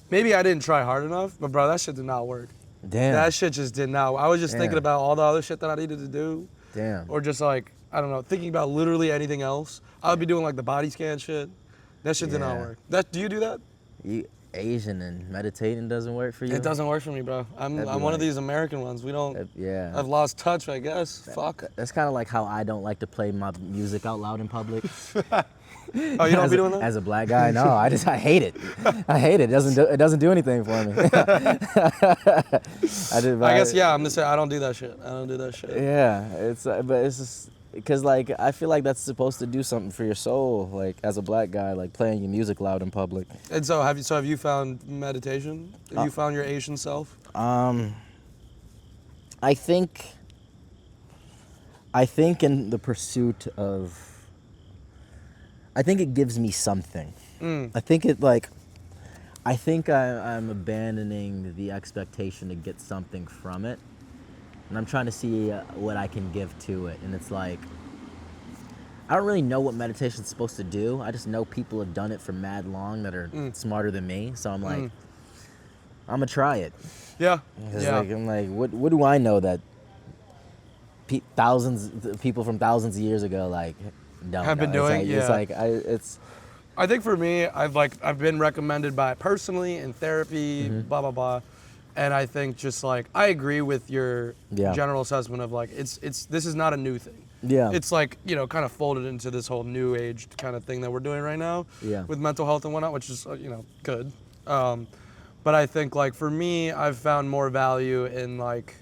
maybe I didn't try hard enough, but bro, that shit did not work. Damn. That shit just did not. I was just thinking about all the other shit that I needed to do. Damn. Or just like, I don't know, thinking about literally anything else. I would be doing like the body scan shit. That shit did not work. Do you do that? You Asian and meditating doesn't work for you? It doesn't work for me, bro. I'm one of these American ones. We don't. Yeah. I've lost touch, I guess. Fuck. That's kind of like how I don't like to play my music out loud in public. Oh, you don't be doing that? As a black guy, no. I hate it. I hate it. It doesn't do anything for me. I guess I'm the same. I don't do that shit. Yeah, but it's just because like I feel like that's supposed to do something for your soul, like as a black guy, like playing your music loud in public. And so have you found meditation? Have you found your Asian self? I think in the pursuit of, I think it gives me something. I think I'm abandoning the expectation to get something from it. And I'm trying to see what I can give to it. And it's like, I don't really know what meditation's supposed to do. I just know people have done it for mad long that are smarter than me. So I'm like, I'm gonna try it. Yeah. Like, I'm like, what do I know that people from thousands of years ago like don't have been doing? It's like I think for me, I've been recommended by personally in therapy, blah blah blah. And I think just like, I agree with your general assessment of like, this is not a new thing. Yeah. It's like, kind of folded into this whole new age kind of thing that we're doing right now with mental health and whatnot, which is, good. But I think like for me, I've found more value in like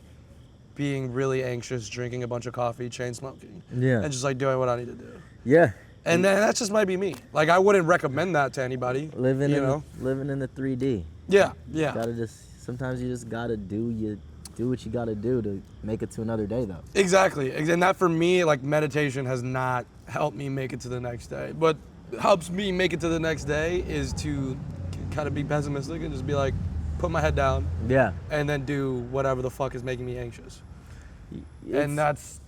being really anxious, drinking a bunch of coffee, chain smoking. Yeah. And just like doing what I need to do. Yeah. And then that just might be me. Like I wouldn't recommend that to anybody. Living in the 3D. Yeah. Sometimes you just gotta do what you gotta do to make it to another day, though. Exactly, and that for me, like meditation has not helped me make it to the next day. But helps me make it to the next day is to kind of be pessimistic and just be like, put my head down. Yeah. And then do whatever the fuck is making me anxious. And that's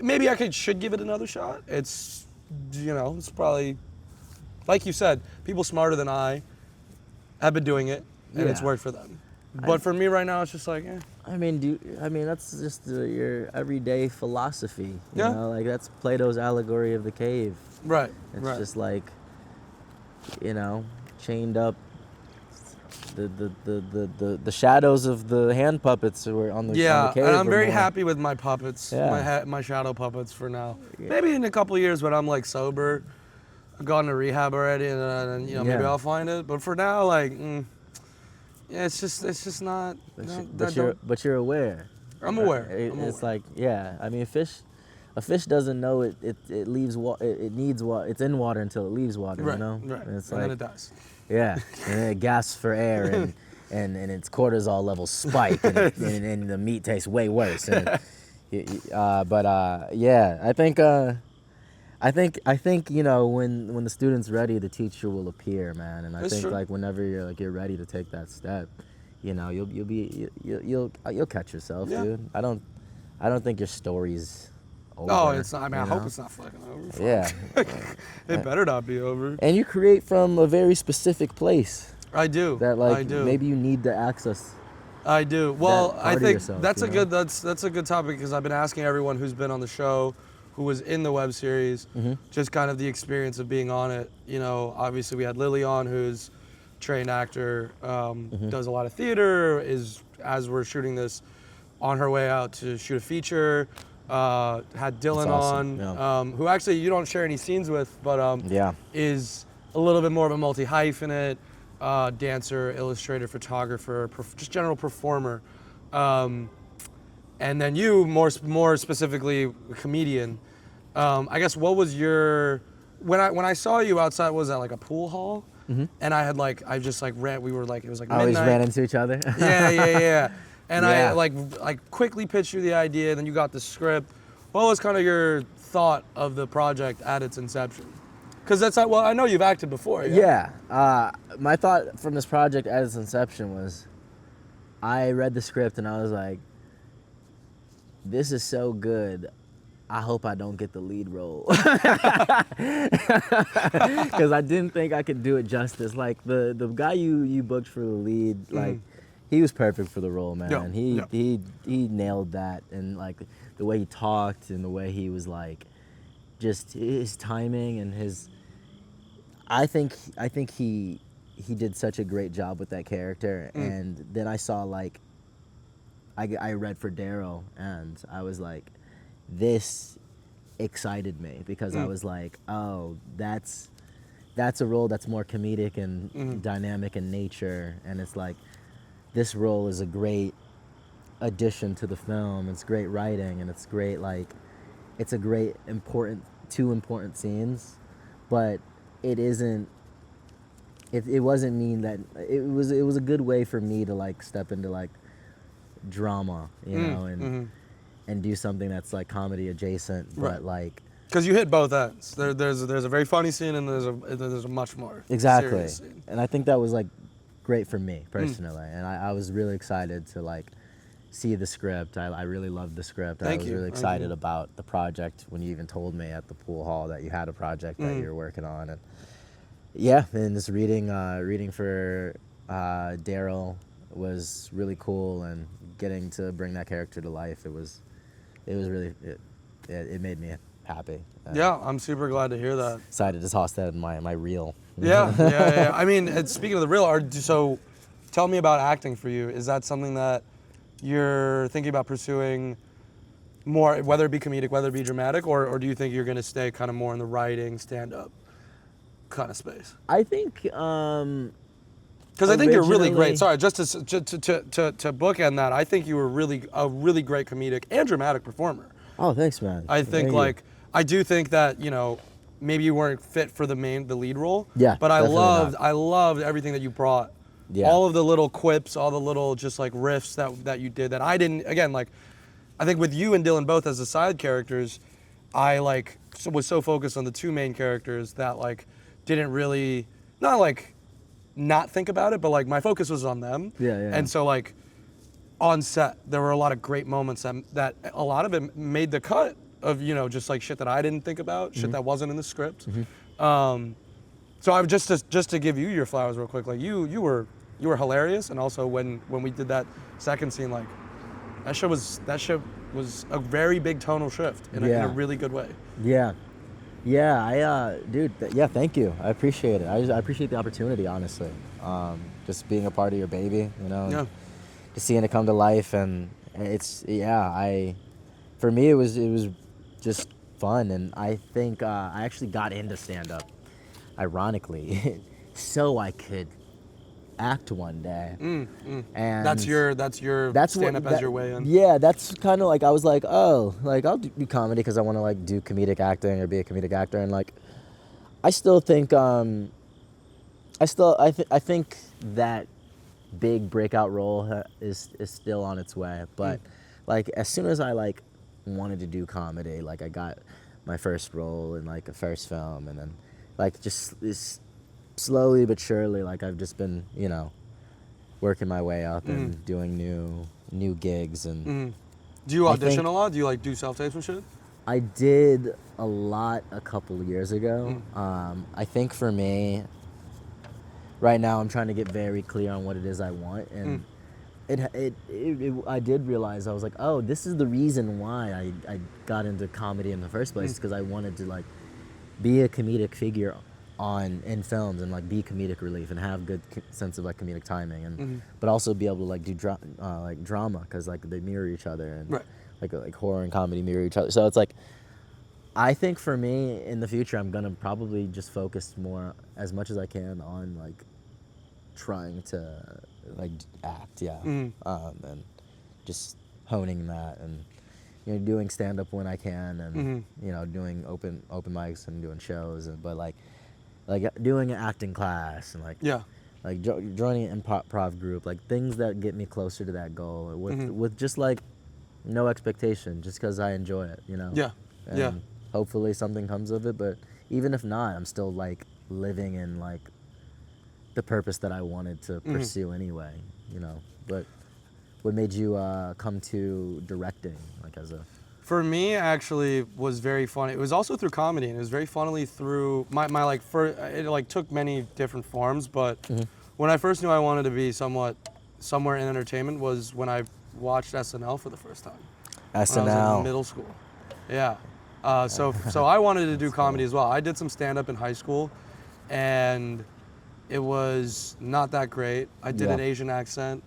maybe I should give it another shot. It's it's probably, like you said, people smarter than I have been doing it. And it's worked for them. But for me right now, it's just like, I mean, that's just your everyday philosophy. You know, like that's Plato's allegory of the cave. Right. It's just like, chained up. The shadows of the hand puppets were on the cave. And I'm very happy with my puppets, my shadow puppets for now. Yeah. Maybe in a couple of years when I'm like sober, I've gone to rehab already, and maybe I'll find it. But for now, like. It's just not. But you're aware. I'm aware. It's like, I mean, fish. a fish doesn't know it leaves water. It needs water. It's in water until it leaves water. Right, You know. right. And it's and like, then it dies. yeah, and then it gasps for air, and its cortisol levels spike, and the meat tastes way worse. And yeah, I think you know, when the student's ready, the teacher will appear, man. And I That's think true. like whenever you're ready to take that step, you know, you'll catch yourself, Yeah. dude. I don't think your story's over. Oh, it's not. I mean, I you hope know? it's not fucking over. Yeah. It better not be over. And you create from a very specific place I do. that like I do. maybe you need to access. I do. Well, part I of think yourself, that's you a know? good that's a good topic because I've been asking everyone who's been on the show, who was in the web series, just kind of the experience of being on it. You know, obviously we had Lily on, who's a trained actor, does a lot of theater, is, as we're shooting this, on her way out to shoot a feature. Had Dylan awesome, on, who actually you don't share any scenes with, but Yeah. is a little bit more of a multi-hyphenate, dancer, illustrator, photographer, just general performer. And then you, more specifically, a comedian. I guess what was your, when I saw you outside, what was that, like a pool hall? And I had like, I just like ran, we were like, it was like midnight. Always ran into each other. Yeah. And Yeah. I like quickly pitched you the idea, then you got the script. What was kind of your thought of the project at its inception? Because that's not, well, I know you've acted before. Yeah. My thought from this project at its inception was, I read the script and I was like, this is so good. I hope I don't get the lead role. Because I didn't think I could do it justice. Like the guy you booked for the lead, like he was perfect for the role, man. He nailed that, and like the way he talked and the way he was like, just his timing and his. I think he did such a great job with that character, and then I saw like. I read for Daryl, and I was like, this excited me because I was like, oh, that's a role that's more comedic and dynamic in nature, and it's like, this role is a great addition to the film. It's great writing, and it's great, like, it's a great two important scenes, but it isn't. It wasn't mean that it was a good way for me to like step into like drama, you know, and do something that's like comedy adjacent, but like, because you hit both ends. There's a very funny scene and there's a much more exactly serious scene. And I think that was like great for me personally, and I was really excited to like see the script. I really loved the script. I was really excited about the project when you even told me at the pool hall that you had a project that you were working on, and yeah, and just reading for Daryl was really cool, and getting to bring that character to life, it made me happy. Yeah, I'm super glad to hear that. Decided to toss that in my reel. Yeah. I mean, speaking of the reel, so tell me about acting for you. Is that something that you're thinking about pursuing more, whether it be comedic, whether it be dramatic, or do you think you're going to stay kind of more in the writing, stand-up kind of space? I think because I think you're really great. Sorry, just to bookend that, I think you were a really great comedic and dramatic performer. Oh, thanks, man. I think I do think that, you know, maybe you weren't fit for the lead role. Yeah. But I loved everything that you brought. Yeah. All of the little quips, all the little just like riffs that you did that I didn't. Again, like, I think with you and Dylan both as the side characters, I like was so focused on the two main characters that like didn't really not think about it, but like my focus was on them. Yeah. And so like on set, there were a lot of great moments that a lot of it made the cut of, you know, just like shit that I didn't think about, shit that wasn't in the script. So I just to give you your flowers real quick, like you were hilarious, and also when we did that second scene, like that shit was a very big tonal shift in a really good way. Yeah. Dude, thank you. I appreciate it. I appreciate the opportunity, honestly. Just being a part of your baby, you know, and just seeing it come to life, and for me it was just fun, and I think I actually got into stand-up, ironically, so I could act one day. And that's your stand up as your way in. Yeah, that's kind of like I was like, oh, like I'll do comedy because I want to like do comedic acting or be a comedic actor, and like I still think I think that big breakout role is still on its way, but like as soon as I like wanted to do comedy, like I got my first role in like a first film, and then like just this slowly but surely, like I've just been, you know, working my way up and doing new gigs. And do you audition a lot? Do you like do self-tapes and shit? I did a lot a couple of years ago. I think for me right now I'm trying to get very clear on what it is I want, and I did realize, I was like, oh, this is the reason why I got into comedy in the first place, because I wanted to like be a comedic figure in films and like be comedic relief and have good sense of like comedic timing, and but also be able to like do drama, because like they mirror each other, and like horror and comedy mirror each other. So it's like, I think for me in the future I'm gonna probably just focus more as much as I can on like trying to like act, and just honing that, and you know, doing stand up when I can, and you know, doing open mics and doing shows, but like doing an acting class, and like joining an improv group, like things that get me closer to that goal with just like no expectation, just because I enjoy it, you know. And hopefully something comes of it, but even if not, I'm still like living in like the purpose that I wanted to pursue anyway, you know. But what made you come to directing, like as a? For me, actually, was very funny. It was also through comedy, and it was very funnily through my like it like took many different forms. But when I first knew I wanted to be somewhere in entertainment was when I watched SNL for the first time. SNL. When I was in middle school. Yeah. So I wanted to do comedy as well. I did some stand-up in high school, and it was not that great. I did an Asian accent.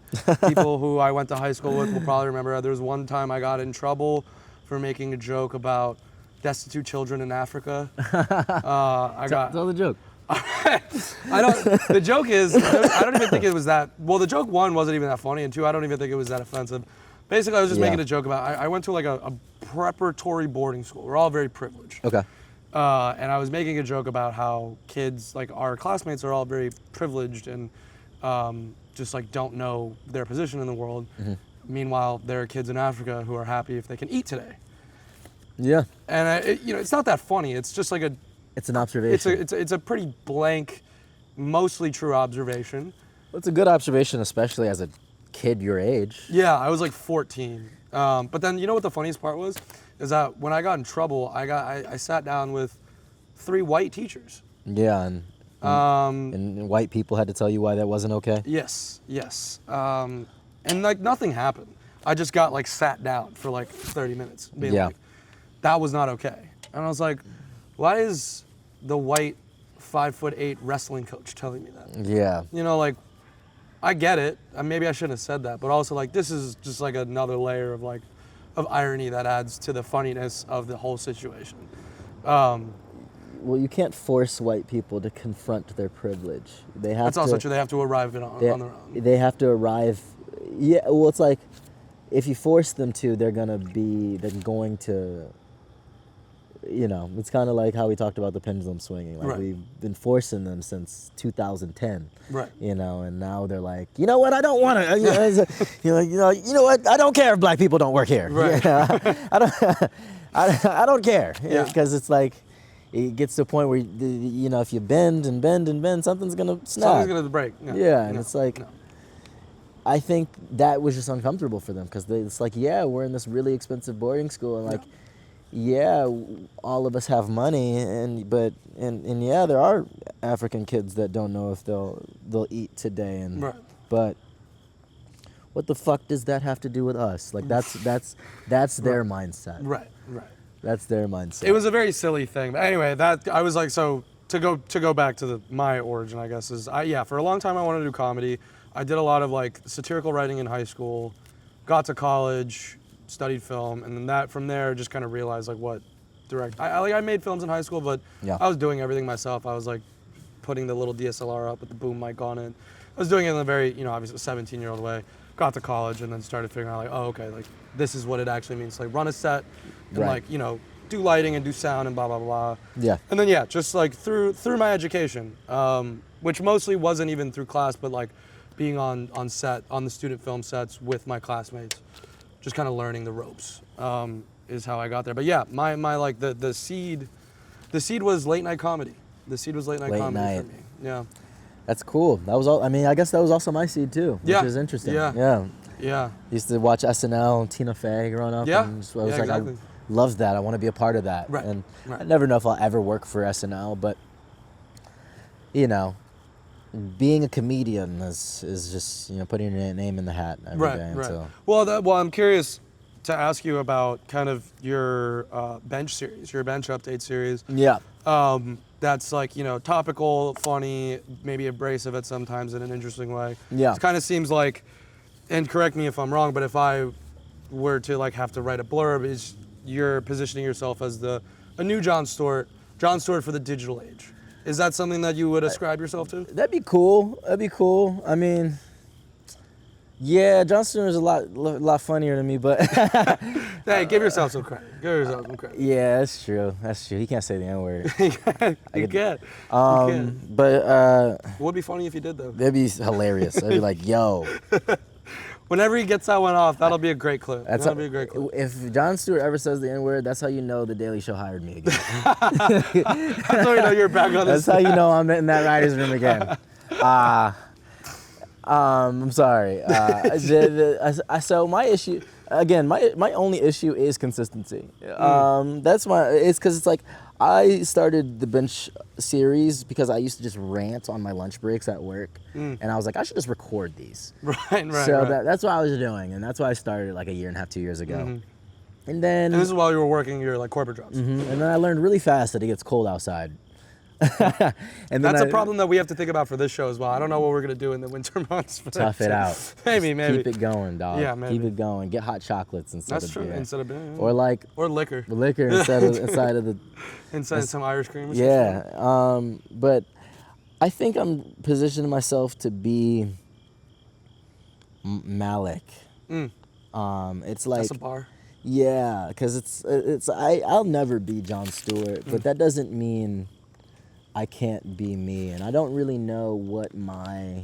People who I went to high school with will probably remember. There was one time I got in trouble for making a joke about destitute children in Africa. Tell the joke. The joke is, I don't even think it was that, well, the joke, one, wasn't even that funny, and two, I don't even think it was that offensive. Basically, I was just making a joke about, I went to like a preparatory boarding school. We're all very privileged. Okay. And I was making a joke about how kids, like our classmates, are all very privileged and just like don't know their position in the world. Meanwhile, there are kids in Africa who are happy if they can eat today. Yeah. And you know, it's not that funny. It's just like it's an observation. It's a pretty blank, mostly true observation. Well, it's a good observation, especially as a kid your age. Yeah, I was like 14. But then, you know what the funniest part was? Is that when I got in trouble, I sat down with 3 white teachers. Yeah, and white people had to tell you why that wasn't okay? Yes. And like nothing happened. I just got like sat down for like 30 minutes being like, that was not okay. And I was like, why is the white 5'8" wrestling coach telling me that? Yeah. You know, like, I get it. Maybe I shouldn't have said that, but also like this is just like another layer of like of irony that adds to the funniness of the whole situation. Well, you can't force white people to confront their privilege. They have That's also true. They have to arrive on their own. They have to arrive. Yeah. Well, it's like if you force them to, they're going to. You know, it's kind of like how we talked about the pendulum swinging. Like we've been forcing them since 2010. Right. You know, and now they're like, you know what? I don't want to. You know what? I don't care if black people don't work here. Right. You know, I don't care. Yeah. Because it's like, it gets to a point where you know, if you bend and bend and bend, something's gonna snap. Something's gonna break. Yeah, and it's like. I think that was just uncomfortable for them because it's like, yeah, we're in this really expensive boarding school, and like. Yeah, all of us have money, and yeah, there are African kids that don't know if they'll eat today, and but what the fuck does that have to do with us? Like that's their mindset. Right. That's their mindset. It was a very silly thing, but anyway, that I was like, so to go back to my origin, I guess is for a long time I wanted to do comedy. I did a lot of like satirical writing in high school, got to college. Studied film, and then from there just kind of realized like what direct. I made films in high school, but I was doing everything myself. I was like putting the little DSLR up with the boom mic on it, was doing it in a very, obviously 17-year-old way. Got to college and then started figuring out like, oh, okay, like this is what it actually means. Like run a set and Right. like, do lighting and do sound and blah, blah, blah. Yeah. And then, yeah, just like through my education, which mostly wasn't even through class, but like being on set, on the student film sets with my classmates, just kind of learning the ropes is how I got there. But yeah, my like the seed was late night comedy. The seed was late night comedy for me. Yeah. That's cool. That was all. I mean, I guess that was also my seed too, which is interesting. Yeah. Used to watch SNL and Tina Fey growing up. Yeah. And I was like, exactly. I loved that. I want to be a part of that. Right. And I never know if I'll ever work for SNL, but being a comedian is just putting your name in the hat every day. Right. So. Well, I'm curious to ask you about kind of your bench series, your bench update series. Yeah. That's like, topical, funny, maybe abrasive at sometimes in an interesting way. Yeah. It kind of seems like, and correct me if I'm wrong, but if I were to like have to write a blurb, is you're positioning yourself as a new Jon Stewart for the digital age. Is that something that you would ascribe yourself to? That'd be cool. I mean, yeah, Jon Stewart is a lot funnier than me, but hey, give yourself some credit. Yeah, that's true. He can't say the N-word. You can. But it would be funny if you did though. That'd be hilarious. I'd be like, yo. Whenever he gets that one off, that'll be a great clip. That'll be a great clip. If Jon Stewart ever says the N-word, that's how you know the Daily Show hired me again. That's how you know you're back on the That's how you know I'm in that writer's room again. I'm sorry. So my issue, again, my only issue is consistency. It's because it's like I started the bench series because I used to just rant on my lunch breaks at work, and I was like, I should just record these. Right. So that's what I was doing, and that's why I started like a year and a half, 2 years ago. And then this is while you were working your like corporate jobs. And then I learned really fast that it gets cold outside. And that's a problem that we have to think about for this show as well. I don't know what we're gonna do in the winter months. Tough it out. Maybe. Keep it going, dog. Yeah, maybe. Keep it going. Get hot chocolates instead of beer. That's true. Instead of beer. Or liquor. Liquor inside of the. Inside some Irish cream. Or something. But I think I'm positioning myself to be Malik. It's like. That's a bar. Yeah, because I'll never be Jon Stewart, but that doesn't mean I can't be me, and I don't really know what my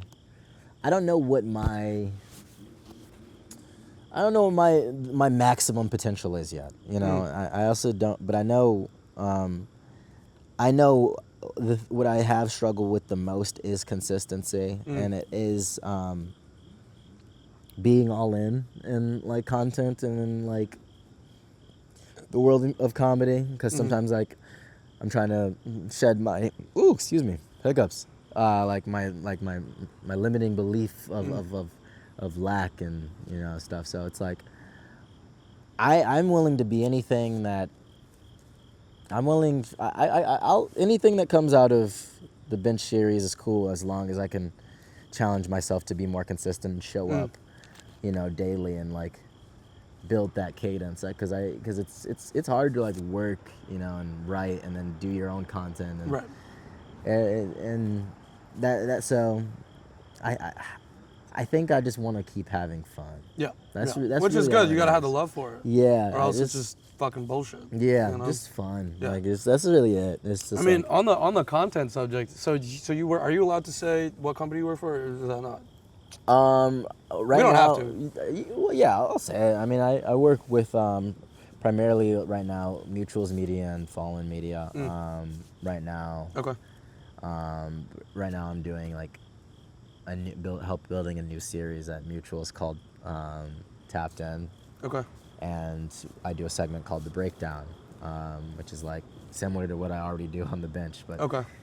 maximum potential is yet. I also don't, but I know what I have struggled with the most is consistency, and it is being all in like content and in like the world of comedy, because sometimes like I'm trying to shed my hiccups, like my limiting belief of lack and stuff. So it's like I'm willing to be anything that I'll anything that comes out of the bench series is cool, as long as I can challenge myself to be more consistent and show up, daily and like build that cadence, because it's hard to like work, and write and then do your own content and right. And that so I think I just want to keep having fun. Yeah. That's which really is good. You gotta have the love for it. Yeah. Or else it's just fucking bullshit. Yeah. Just fun. Yeah. Like that's really it. It's just. I mean, on the content subject. So are you allowed to say what company you work for, or is that not? Right we don't now, have to. Well, yeah, I'll say it. I mean, I work with primarily right now Mutuals Media and Fallen Media. Right now. Okay. Right now I'm doing like help building a new series at Mutuals called Tapped In. Okay. And I do a segment called The Breakdown, which is like similar to what I already do on the bench, but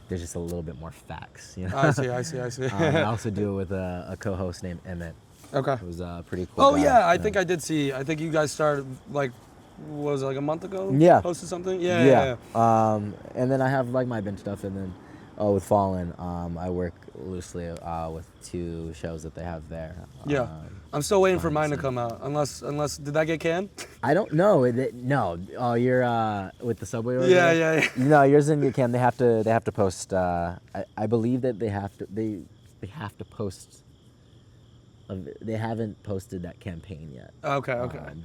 there's just a little bit more facts. I see. I also do it with a co-host named Emmett. Okay. It was a pretty cool. Oh guy. yeah, I think I did see. I think you guys started like, was it like a month ago? Yeah. Posted something. Yeah. And then I have like my bench stuff, and then with Fallen, I work loosely with 2 shows that they have there. Yeah. I'm still waiting for mine to come out. Unless did that get canned? I don't know. No. Oh, you're with the Subway order? Yeah. No, yours didn't get canned. They have to post. I believe that they have to. they have to post. They haven't posted that campaign yet. Okay.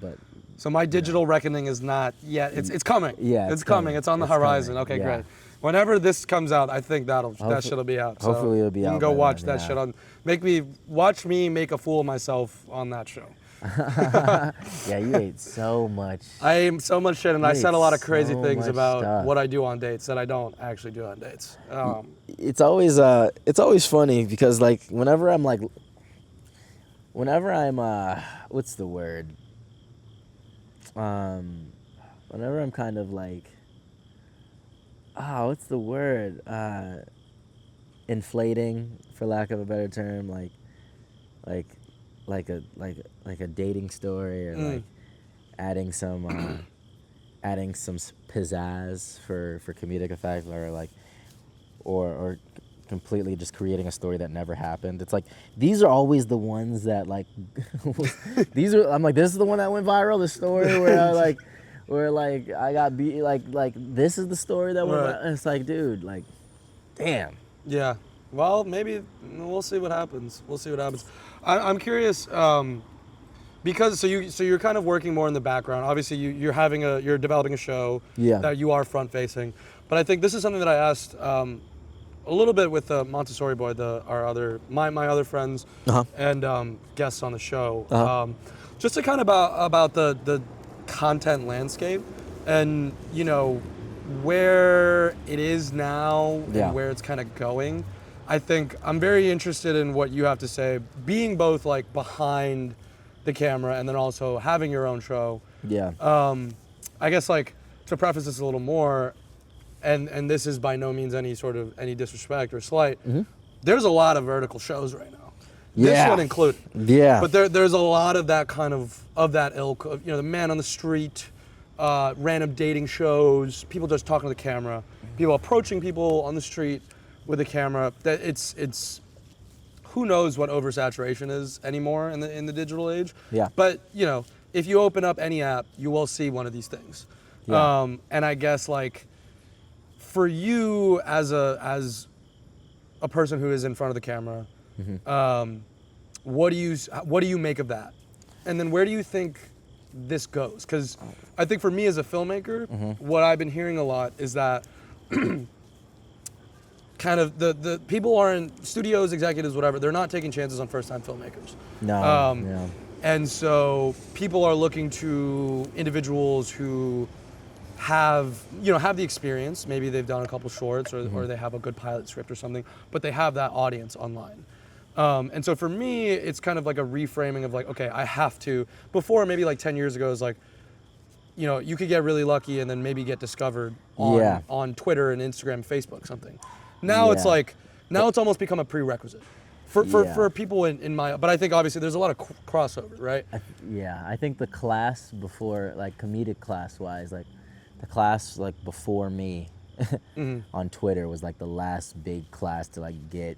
But so my digital reckoning is not yet. It's coming. Yeah, it's coming. It's on the horizon. Coming. Okay, yeah. great. Whenever this comes out, I think that shit'll be out. So hopefully it'll be out. You can go watch that shit on. Watch me make a fool of myself on that show. Yeah, you ate so much. I ate so much shit, and I said a lot of crazy things about stuff. what I do on dates that I don't actually do on dates. It's always funny because like whenever I'm what's the word? Whenever I'm kind of like, what's the word? Inflating, for lack of a better term, like a dating story, or like adding some pizzazz for comedic effect, or completely just creating a story that never happened. It's like these are always the ones that like I'm like, this is the one that went viral, the story where I got beat, like this is the story that went viral. And it's like, dude, like, damn. Yeah. Well, maybe we'll see what happens. I'm curious because you're kind of working more in the background. Obviously, you're developing a show that you are front facing. But I think this is something that I asked a little bit with Montessori Boy, my other friends and guests on the show, just to kind of about the content landscape and where it is now and where it's kind of going. I think I'm very interested in what you have to say, being both like behind the camera and then also having your own show. Yeah. I guess like to preface this a little more, and this is by no means any disrespect or slight. There's a lot of vertical shows right now. This one included. Yeah. But there's a lot of that kind of that ilk of, the man on the street, random dating shows, people just talking to the camera, people approaching people on the street with a camera. That it's who knows what oversaturation is anymore in the digital age. Yeah. But if you open up any app, you will see one of these things. Yeah. And I guess like for you as a person who is in front of the camera, what do you make of that? And then where do you think this goes? Because I think for me as a filmmaker, what I've been hearing a lot is that kind of the people aren't, studios, executives, whatever, they're not taking chances on first-time filmmakers. No. And so people are looking to individuals who have the experience. Maybe they've done a couple shorts or they have a good pilot script or something, but they have that audience online. And so for me, it's kind of like a reframing of like, okay, I have to. Before, maybe like 10 years ago, it was like, you could get really lucky and then maybe get discovered on Twitter and Instagram, Facebook, something. Now it's like, it's almost become a prerequisite for people in my, but I think obviously there's a lot of crossover, right? I think the class before, like comedic class wise, like the class like before me on Twitter was like the last big class to like get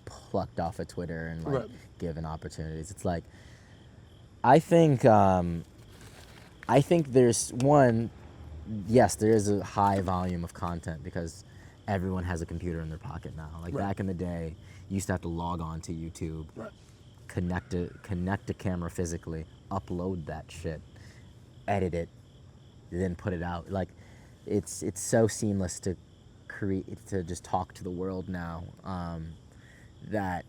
plucked off of Twitter and like given opportunities. It's like, I think there's one, yes, there is a high volume of content because everyone has a computer in their pocket now. Like back in the day, you used to have to log on to YouTube, connect a camera physically, upload that shit, edit it, then put it out. Like, it's so seamless to just talk to the world now. That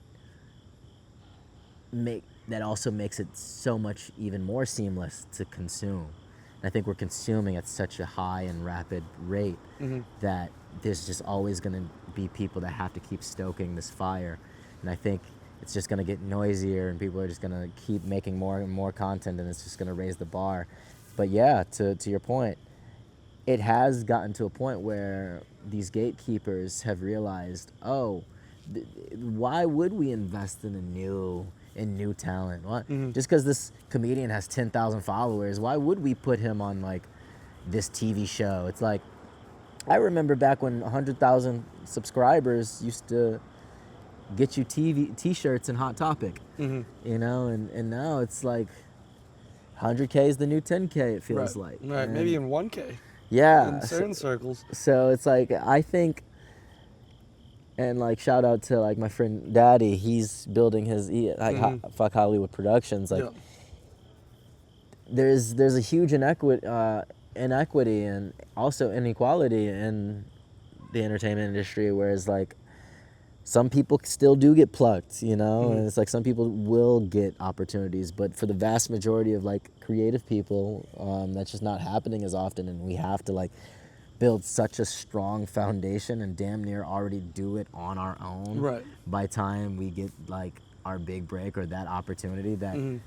also makes it so much even more seamless to consume. And I think we're consuming at such a high and rapid rate that there's just always going to be people that have to keep stoking this fire. And I think it's just going to get noisier and people are just going to keep making more and more content and it's just going to raise the bar. But yeah, to your point, it has gotten to a point where these gatekeepers have realized, why would we invest in new talent? What? Just because this comedian has 10,000 followers, why would we put him on like this TV show? It's like, I remember back when 100,000 subscribers used to get you t-shirts and Hot Topic, and now it's like 100K is the new 10K, it feels like. Right, and maybe even 1K. Yeah. In certain circles. So it's like, I think And like shout out to like my friend Daddy, he's building his Fuck Hollywood Productions. Like there's a huge inequity and also inequality in the entertainment industry, whereas like some people still do get plucked, you know, and it's like some people will get opportunities, but for the vast majority of like creative people, that's just not happening as often, and we have to like build such a strong foundation and damn near already do it on our own by time we get like our big break or that opportunity that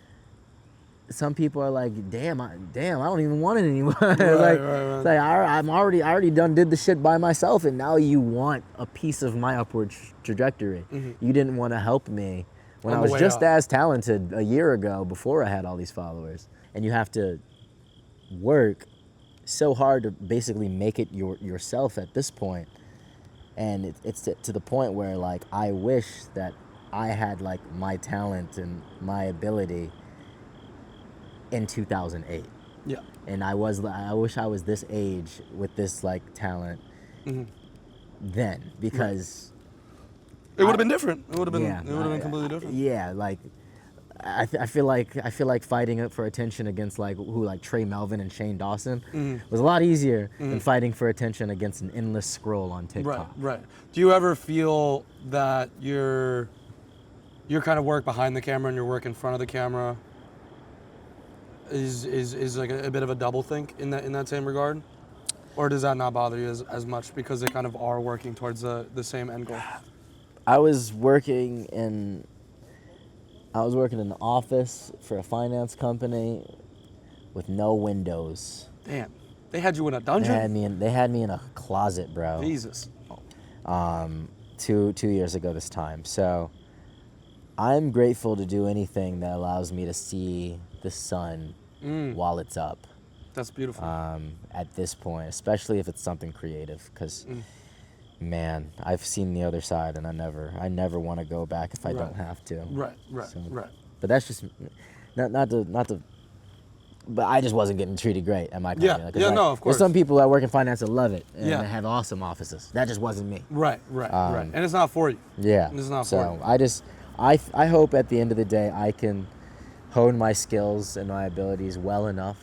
some people are like, damn, I don't even want it anymore. It's like I already did the shit by myself, and now you want a piece of my upward trajectory. You didn't want to help me when I was just as talented a year ago before I had all these followers. And you have to work so hard to basically make it yourself at this point. And it's to the point where like I wish that I had like my talent and my ability in 2008. Yeah. And I wish I was this age with this like talent then, because it would have been different. It would have been completely different. Yeah, like I feel like fighting for attention against like Trey Melvin and Shane Dawson was a lot easier than fighting for attention against an endless scroll on TikTok. Right. Do you ever feel that your kind of work behind the camera and your work in front of the camera is like a bit of a double think in that same regard? Or does that not bother you as much because they kind of are working towards the same end goal? I was working in an office for a finance company with no windows. Damn. They had you in a dungeon? They had me in a closet, bro. Jesus. 2 years ago this time. So I'm grateful to do anything that allows me to see the sun while it's up. That's beautiful. At this point, especially if it's something creative, because man, I've seen the other side, and I never want to go back if I don't have to. Right. But that's just not to. But I just wasn't getting treated great at my company. No, of course. There's some people that work in finance that love it and they have awesome offices. That just wasn't me. Right. And it's not for you. Yeah. It's not for you. I hope at the end of the day I can hone my skills and my abilities well enough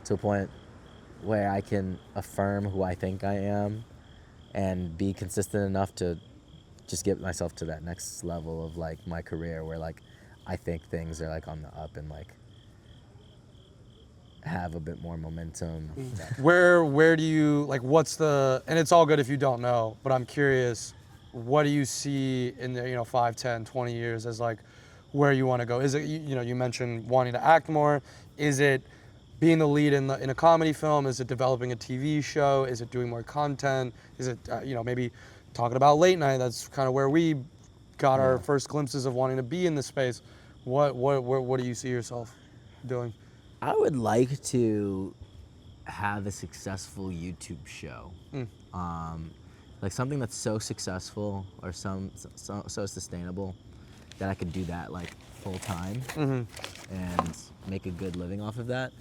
to a point where I can affirm who I think I am and be consistent enough to just get myself to that next level of like my career where like I think things are like on the up and like have a bit more momentum. Where do you like and it's all good if you don't know, but I'm curious, what do you see in the 5, 10, 20 years as like where you want to go? Is it you mentioned wanting to act more? Is it being the lead in a comedy film? Is it developing a TV show? Is it doing more content? Is it maybe talking about late night? That's kind of where we got our first glimpses of wanting to be in this space. What do you see yourself doing? I would like to have a successful YouTube show. Like something that's so successful or so sustainable that I could do that like full time and make a good living off of that.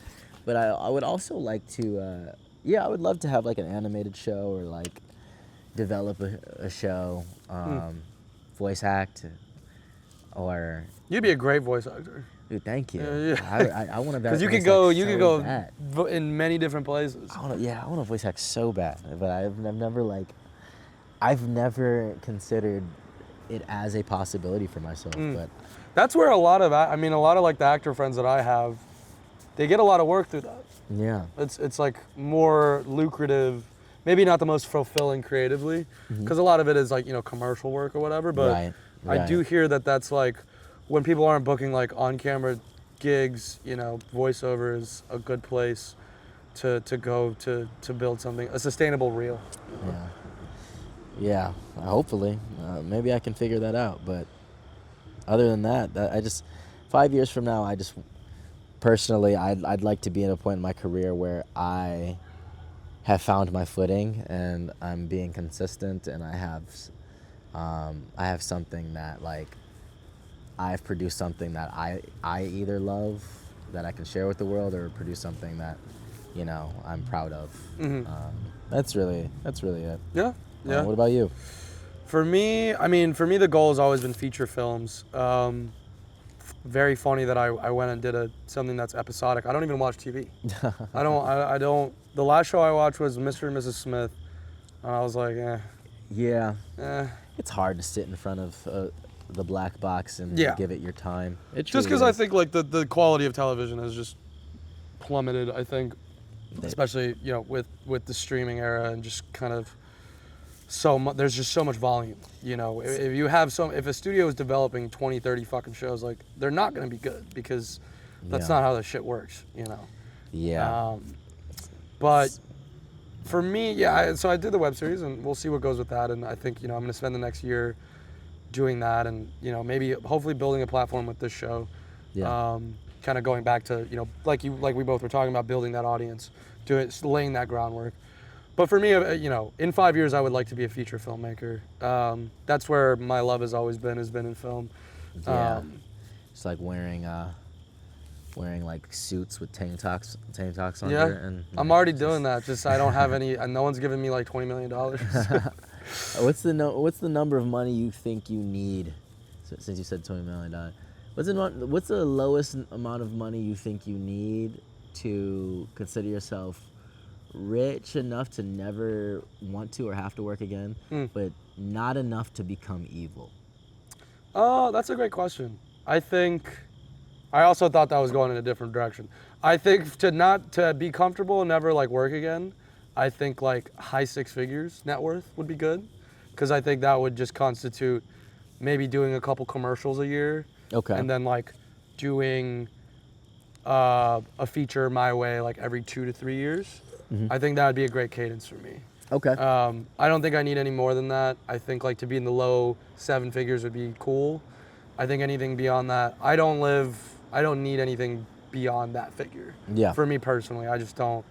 But I would also like to, I would love to have like an animated show or like develop a show, voice act, or. You'd be a great voice actor. Dude, thank you. Yeah. I want to. Because you could go in many different places. I want to voice act so bad, but I've never considered it as a possibility for myself. But that's where a lot of like the actor friends that I have, they get a lot of work through that. Yeah. It's like more lucrative, maybe not the most fulfilling creatively, because a lot of it is like commercial work or whatever. But right. I do hear that's like when people aren't booking like on-camera gigs, voiceover is a good place to go to build something, a sustainable reel. Yeah, hopefully. Maybe I can figure that out. But other than that, I just 5 years from now, personally, I'd like to be at a point in my career where I have found my footing and I'm being consistent, and I have something that like I've produced something that I either love that I can share with the world, or produce something that I'm proud of. That's really it. Yeah. What about you? For me, the goal has always been feature films. Very funny that I went and did something that's episodic. I don't even watch TV. I don't. The last show I watched was Mr. and Mrs. Smith, and I was like, eh. Yeah. It's hard to sit in front of the black box and give it your time. Just because I think like the quality of television has just plummeted. I think, especially with the streaming era and just kind of there's just so much volume. If a studio is developing 20, 30 fucking shows, like they're not gonna be good because that's not how this shit works. Yeah. But for me, so I did the web series, and we'll see what goes with that. And I think I'm gonna spend the next year doing that, and maybe hopefully building a platform with this show. Yeah. Kind of going back to like we both were talking about, building that audience, laying that groundwork. But for me, in 5 years, I would like to be a feature filmmaker. That's where my love has always been in film. Yeah. It's like wearing like suits with tank tops under. Yeah. And I'm already doing that. Just I don't have any. No one's giving me like $20 million. What's the number of money you think you need? Since you said $20 million, what's the lowest amount of money you think you need to consider yourself rich enough to never want to or have to work again, but not enough to become evil? Oh, that's a great question. I think I also thought that was going in a different direction. I think to be comfortable and never like work again, I think like high 6 figures net worth would be good, because I think that would just constitute maybe doing a couple commercials a year. Okay. And then like doing a feature my way like every 2 to 3 years. Mm-hmm. I think that would be a great cadence for me. Okay. I don't think I need any more than that. I think like to be in the low 7 figures would be cool. I think anything beyond that, I don't need anything beyond that figure. Yeah. For me personally, I just don't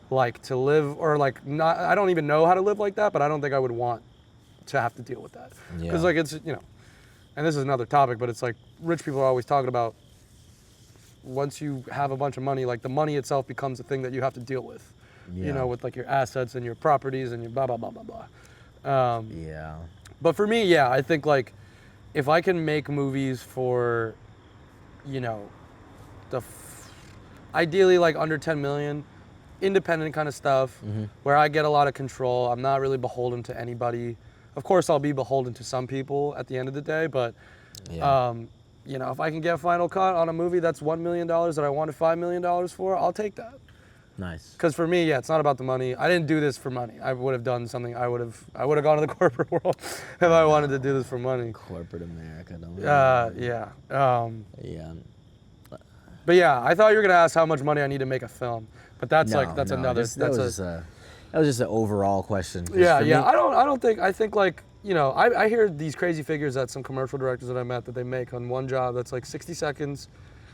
like to live, or like not, I don't even know how to live like that, but I don't think I would want to have to deal with that. Because like it's, and this is another topic, but it's like rich people are always talking about once you have a bunch of money, like the money itself becomes a thing that you have to deal with. With like your assets and your properties and your blah, blah, blah, blah, blah. Yeah. But for me, I think like if I can make movies for, ideally like under 10 million, independent kind of stuff, where I get a lot of control. I'm not really beholden to anybody. Of course, I'll be beholden to some people at the end of the day, but if I can get a final cut on a movie that's $1 million that I wanted $5 million for, I'll take that. Nice. Because for me, it's not about the money. I didn't do this for money. I would have done something. I would have gone to the corporate world if I wanted to do this for money. Corporate America, don't we? Yeah. Yeah. But I thought you were gonna ask how much money I need to make a film. But that's another. That was just an overall question. Yeah. I think like I hear these crazy figures that some commercial directors that I met that they make on one job that's like 60 seconds.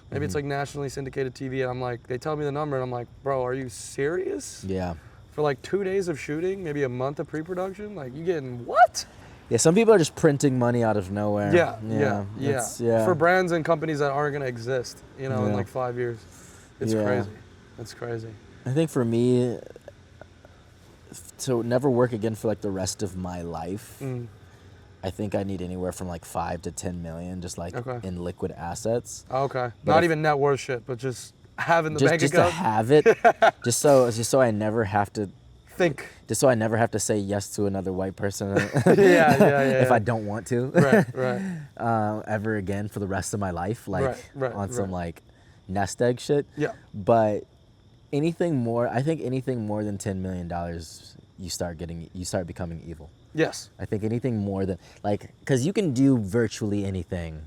Maybe it's like nationally syndicated TV, and I'm like, they tell me the number, and I'm like, bro, are you serious? Yeah. For like 2 days of shooting, maybe a month of pre-production, like you getting what? Yeah, some people are just printing money out of nowhere. Yeah. For brands and companies that aren't gonna exist, in like 5 years. It's crazy. It's crazy. I think for me, to never work again for like the rest of my life, I think I need anywhere from like 5 to 10 million, just like in liquid assets. Okay. But not even net worth shit, but just having the bank account. Just to have it, just so I never have to think. Just so I never have to say yes to another white person. If I don't want to. Right. Ever again for the rest of my life, like some like nest egg shit. Yeah. But anything more, I think anything more than $10 million, you start becoming evil. Yes. I think anything more than, because you can do virtually anything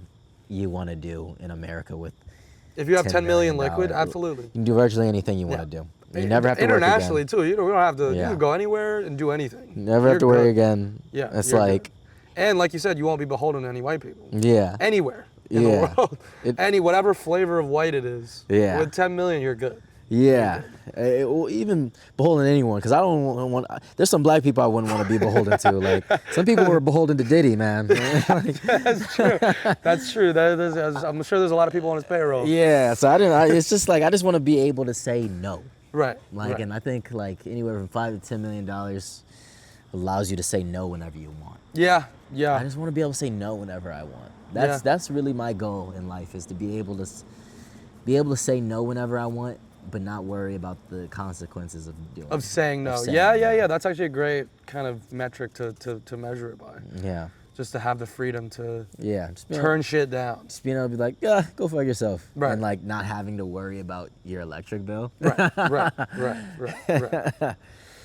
you want to do in America with. If you have 10 million liquid, absolutely. You can do virtually anything you want to do. You never have to work again. Internationally too. We don't have to. You can go anywhere and do anything. Never have to worry again. Yeah. It's like. Good. And like you said, you won't be beholden to any white people. Yeah. Anywhere in the world. Whatever flavor of white it is. Yeah. With 10 million, you're good. Yeah, even beholden to anyone, because I don't want. There's some black people I wouldn't want to be beholden to. Like some people were beholden to Diddy, man. That's true. That's true. I'm sure there's a lot of people on his payroll. Yeah, so it's just like I just want to be able to say no. Right. And I think like anywhere from $5 to $10 million, allows you to say no whenever you want. Yeah. I just want to be able to say no whenever I want. That's really my goal in life, is to be able to say no whenever I want, but not worry about the consequences of doing it. Of saying no. Yeah. That's actually a great kind of metric to measure it by. Yeah. Just to have the freedom to just turn shit down. Just being able to be like, yeah, go fuck yourself. Right. And like not having to worry about your electric bill. Right.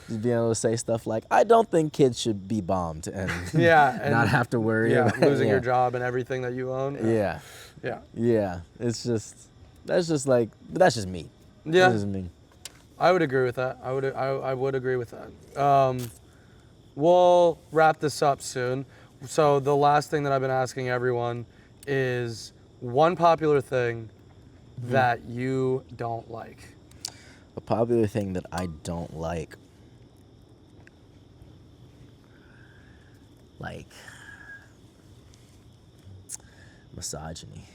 Just being able to say stuff like, I don't think kids should be bombed, and and not have to worry about losing your job and everything that you own. Yeah. It's just, that's just me. Yeah. That's just me. I would agree with that. I would agree with that. We'll wrap this up soon. So the last thing that I've been asking everyone is one popular thing that you don't like. A popular thing that I don't like. Like misogyny.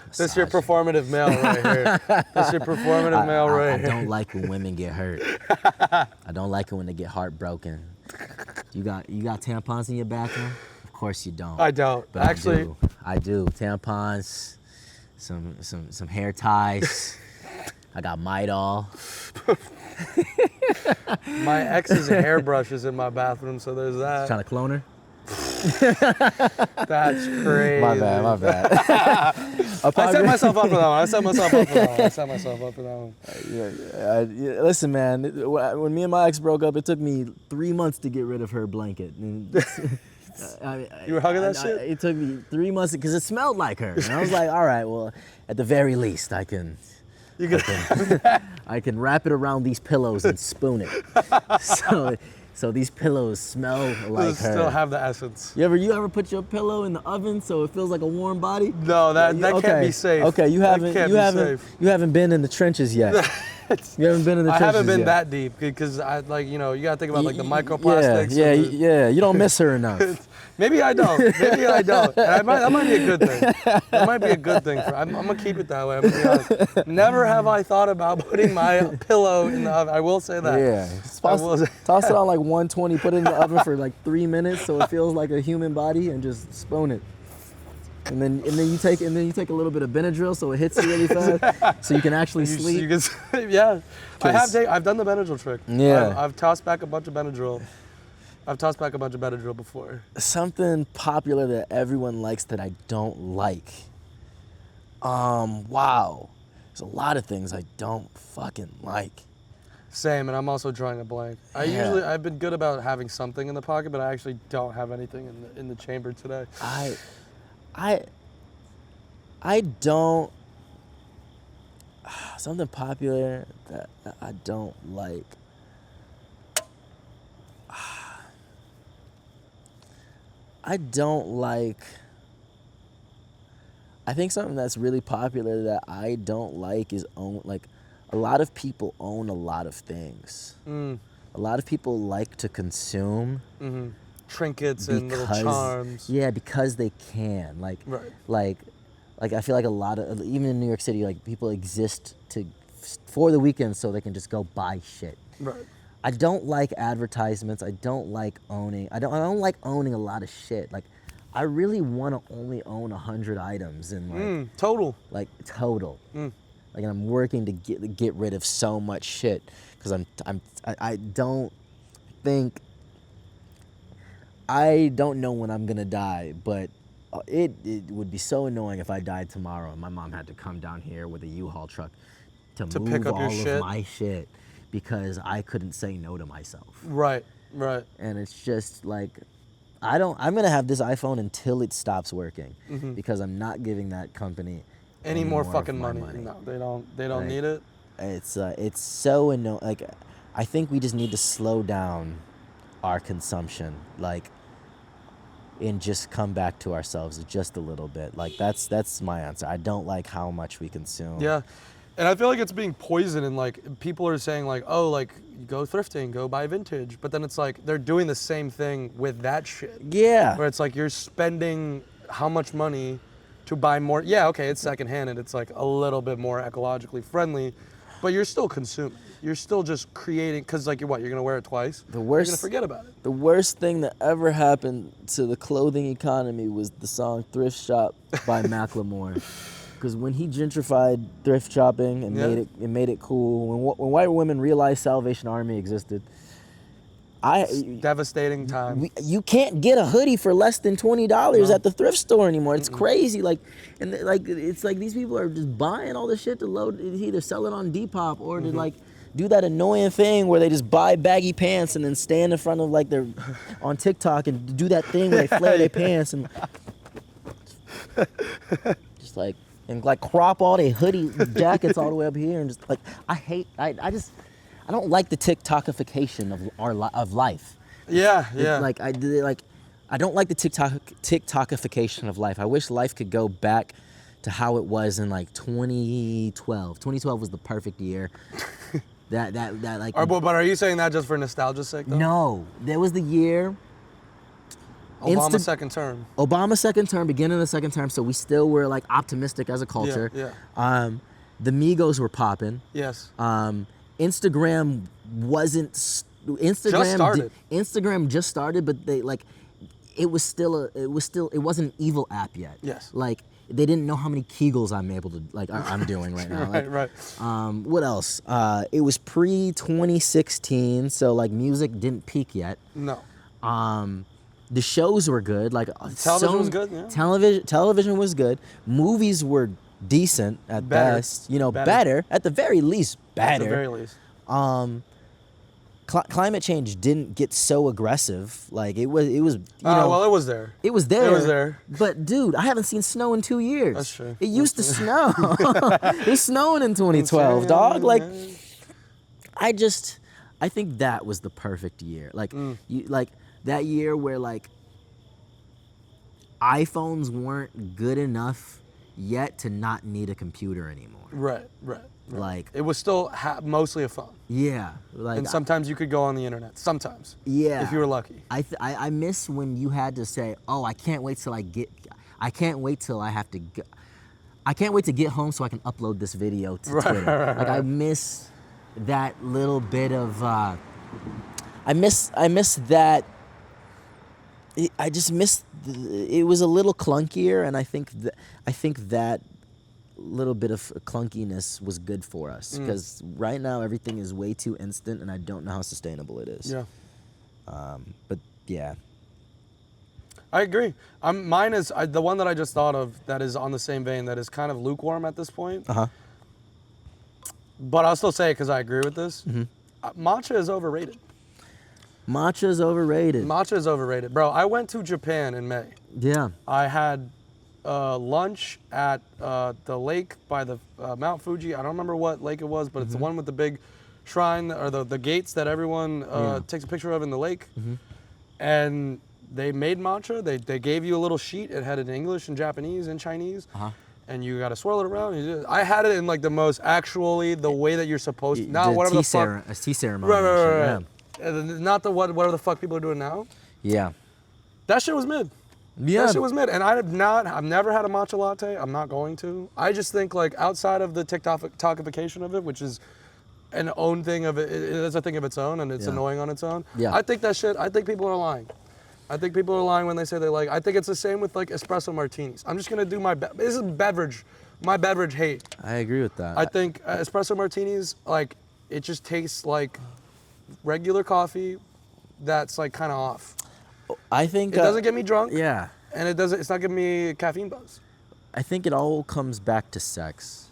This is your performative male right here. This is your performative male right here. I don't like when women get hurt. I don't like it when they get heartbroken. You got tampons in your bathroom? Of course you don't. I don't. But actually, I do. Tampons, some hair ties. I got Midol. My ex's hairbrush is in my bathroom, so there's that. Trying to clone her? That's crazy. My bad. I set myself up for that one. Yeah, listen, man. When me and my ex broke up, it took me 3 months to get rid of her blanket. You were hugging that shit? It took me 3 months because it smelled like her. And I was like, all right, well, at the very least, I can wrap it around these pillows and spoon it. So these pillows smell like her. Still have the essence. You ever put your pillow in the oven so it feels like a warm body? No, that can't be safe. Okay, you haven't been in the trenches yet. You haven't been in the trenches yet. I haven't been that deep because you gotta think about like the microplastics. Yeah. You don't miss her enough. Maybe I don't. That might be a good thing. That might be a good thing. I'm gonna keep it that way. I'm gonna be honest. Never have I thought about putting my pillow in the oven. I will say that. Yeah. Toss it on like 120. Put it in the oven for like 3 minutes so it feels like a human body, and just spoon it. And then you take a little bit of Benadryl so it hits you really fast, so you can actually sleep. You can sleep. Yeah. I've done the Benadryl trick. Yeah. I've tossed back a bunch of Benadryl. Before. Something popular that everyone likes that I don't like. Wow. There's a lot of things I don't fucking like. Same, and I'm also drawing a blank. I've been good about having something in the pocket, but I actually don't have anything in the chamber today. I don't. Something popular that I don't like. I think something that's really popular that I don't like is a lot of people own a lot of things. A lot of people like to consume trinkets and little charms. Yeah, because they can. Like I feel like a lot of, even in New York City, like people exist for the weekend so they can just go buy shit. Right. I don't like advertisements. I don't like owning. I don't like owning a lot of shit. Like, I really want to only own 100 items and total. Like total. Like, I'm working to get rid of so much shit because I don't know when I'm gonna die, but it would be so annoying if I died tomorrow and my mom had to come down here with a U-Haul truck to move pick up all your of shit. my shit. Because I couldn't say no to myself. Right. And it's just like, I'm gonna have this iPhone until it stops working, because I'm not giving that company any more fucking money. No, they don't need it. It's so annoying. Like, I think we just need to slow down our consumption, like, and just come back to ourselves just a little bit. Like, that's my answer. I don't like how much we consume. Yeah. And I feel like it's being poisoned, and like people are saying like, oh, like go thrifting, go buy vintage, but then it's like they're doing the same thing with that shit. Yeah. Where it's like you're spending how much money to buy more? Yeah, okay, it's secondhand and it's like a little bit more ecologically friendly, But you're still consuming. You're still just creating, because like you're gonna wear it twice. The worst. You're gonna forget about it. The worst thing that ever happened to the clothing economy was the song "Thrift Shop" by Macklemore. Because when he gentrified thrift shopping and made it cool, when white women realized Salvation Army existed, Devastating time. You can't get a hoodie for less than $20 at the thrift store anymore. It's crazy. Like, and like it's like these people are just buying all this shit to load, either sell it on Depop or to like do that annoying thing where they just buy baggy pants and then stand in front of like their on TikTok and do that thing where they flare their pants and just like and like crop all their hoodie jackets all the way up here and just like I don't like the TikTokification of life. Yeah. I don't like the TikTokification of life. I wish life could go back to how it was in like 2012. 2012 was the perfect year. That like. But are you saying that just for nostalgia's sake, though? No, there was the year. Obama's second term. Obama's second term, beginning of the second term, so we still were like optimistic as a culture. Yeah. The Migos were popping. Yes. Instagram wasn't. Instagram just started, but they like, it wasn't an evil app yet. Yes. Like they didn't know how many Kegels I'm doing right now. Right. What else? It was pre-2016, so like music didn't peak yet. No. The shows were good. Like television was good. Yeah. Television was good. Movies were decent at best. Better at the very least. Better. At the very least. Climate change didn't get so aggressive. Like it was. Well, it was there. It was there. It was there. But dude, I haven't seen snow in 2 years. That's true. It used to snow. It's snowing in 2012, dog. Like, I think that was the perfect year. Like, that year where like iPhones weren't good enough yet to not need a computer anymore. Right. Like it was still mostly a phone. Yeah. Like, and sometimes you could go on the internet. Sometimes. Yeah. If you were lucky. I miss when you had to say, oh, I can't wait till I can't wait to get home so I can upload this video to Twitter. Like I miss that little bit of I miss that. I just miss. It was a little clunkier, and I think that little bit of clunkiness was good for us because right now everything is way too instant, and I don't know how sustainable it is. Yeah. But yeah. I agree. Mine is the one that I just thought of that is on the same vein that is kind of lukewarm at this point. But I'll still say it because I agree with this. Matcha is overrated. Matcha is overrated. Matcha is overrated. Bro, I went to Japan in May. Yeah. I had lunch at the lake by the Mount Fuji. I don't remember what lake it was, but it's the one with the big shrine or the gates that everyone takes a picture of in the lake. And they made matcha. They gave you a little sheet. It had it in English and Japanese and Chinese. And you got to swirl it around. I had it in like the most actually the way that you're supposed to. Now whatever the fuck. A tea ceremony. Right. Not the whatever the fuck people are doing now. Yeah. That shit was mid. Yeah. That shit was mid. And I've never had a matcha latte. I'm not going to. I just think like outside of the TikTokification of it, which is an own thing of it is a thing of its own and it's annoying on its own. Yeah. I think people are lying. I think people are lying when they say they like. I think it's the same with like espresso martinis. I'm just gonna do this is beverage, my beverage hate. I agree with that. I think espresso martinis, like it just tastes like regular coffee that's like kind of off. I think it doesn't get me drunk. Yeah. And it's not giving me a caffeine buzz. I think it all comes back to sex.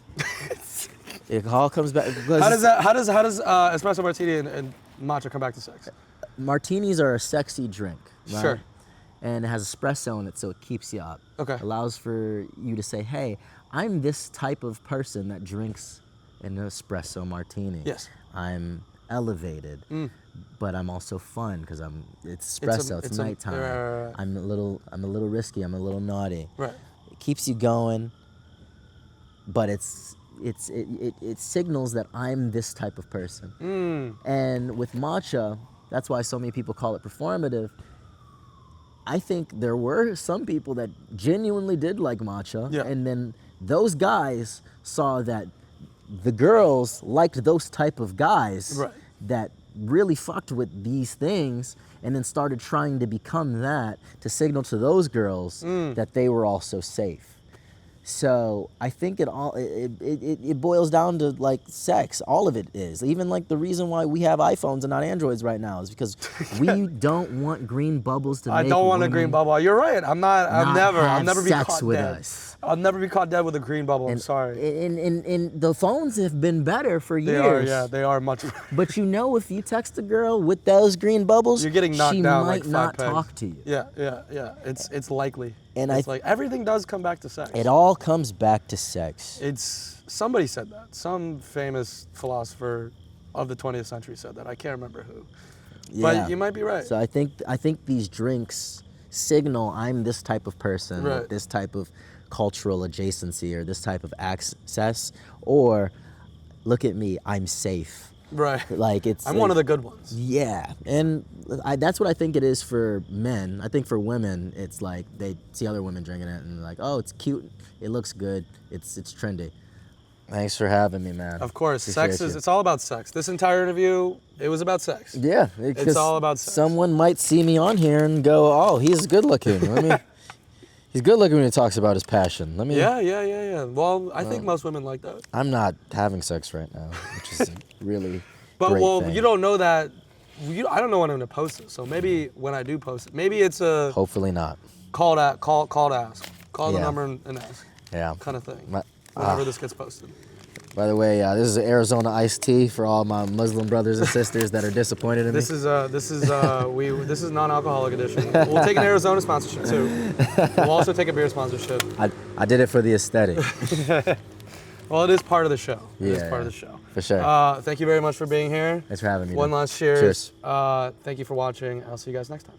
It all comes back. How does espresso martini and matcha come back to sex? Martinis are a sexy drink, right? Sure. And it has espresso in it, so it keeps you up. Okay. Allows for you to say, hey, I'm this type of person that drinks an espresso martini. Yes. I'm elevated, but I'm also fun because it's espresso. It's nighttime. Right. I'm a little risky. I'm a little naughty. Right. It keeps you going, but it signals that I'm this type of person. And with matcha, that's why so many people call it performative. I think there were some people that genuinely did like matcha, and then those guys saw that the girls liked those type of guys Right. that really fucked with these things and then started trying to become that to signal to those girls that they were also safe. So I think it boils down to like sex. All of it is. Even like the reason why we have iPhones and not Androids right now is because we don't want green bubbles to make I don't want a green bubble. You're right. I'll never be sex caught with dead. us. I'll never be caught dead with a green bubble. I'm sorry. And the phones have been better for years. They are much better. But you know, if you text a girl with those green bubbles, You're getting knocked she down might like 5 not pegs. talk to you. Yeah. It's likely. And it's like everything does come back to sex. It all comes back to sex. Somebody said that. Some famous philosopher of the 20th century said that. I can't remember who. Yeah. But you might be right. So I think these drinks signal I'm this type of person, Right. with this type of cultural adjacency or this type of access, or look at me, I'm safe. Right. Like I'm one of the good ones. Yeah, and that's what I think it is for men. I think for women, it's like they see other women drinking it and they're like, oh, it's cute, it looks good, it's trendy. Thanks for having me, man. Of course, Appreciate you. it's all about sex. This entire interview, it was about sex. Yeah, It's all about sex. Someone might see me on here and go, oh, he's good looking. He's good looking when he talks about his passion. Yeah. Well, I think most women like that. I'm not having sex right now, which is a really But great well, thing. you don't know that. I don't know when I'm gonna post it. So maybe when I do post it, maybe it's a Hopefully not. call to ask. Call the Yeah. number and ask. Yeah. Kind of thing. My- Whenever this gets posted. By the way, this is Arizona iced tea for all my Muslim brothers and sisters that are disappointed in me. This is non-alcoholic edition. We'll take an Arizona sponsorship too. We'll also take a beer sponsorship. I did it for the aesthetic. Well, it is part of the show. It is Yeah, part of yeah. the show. For sure. Thank you very much for being here. Thanks for having me. One man. last cheers. Cheers. Thank you for watching. I'll see you guys next time.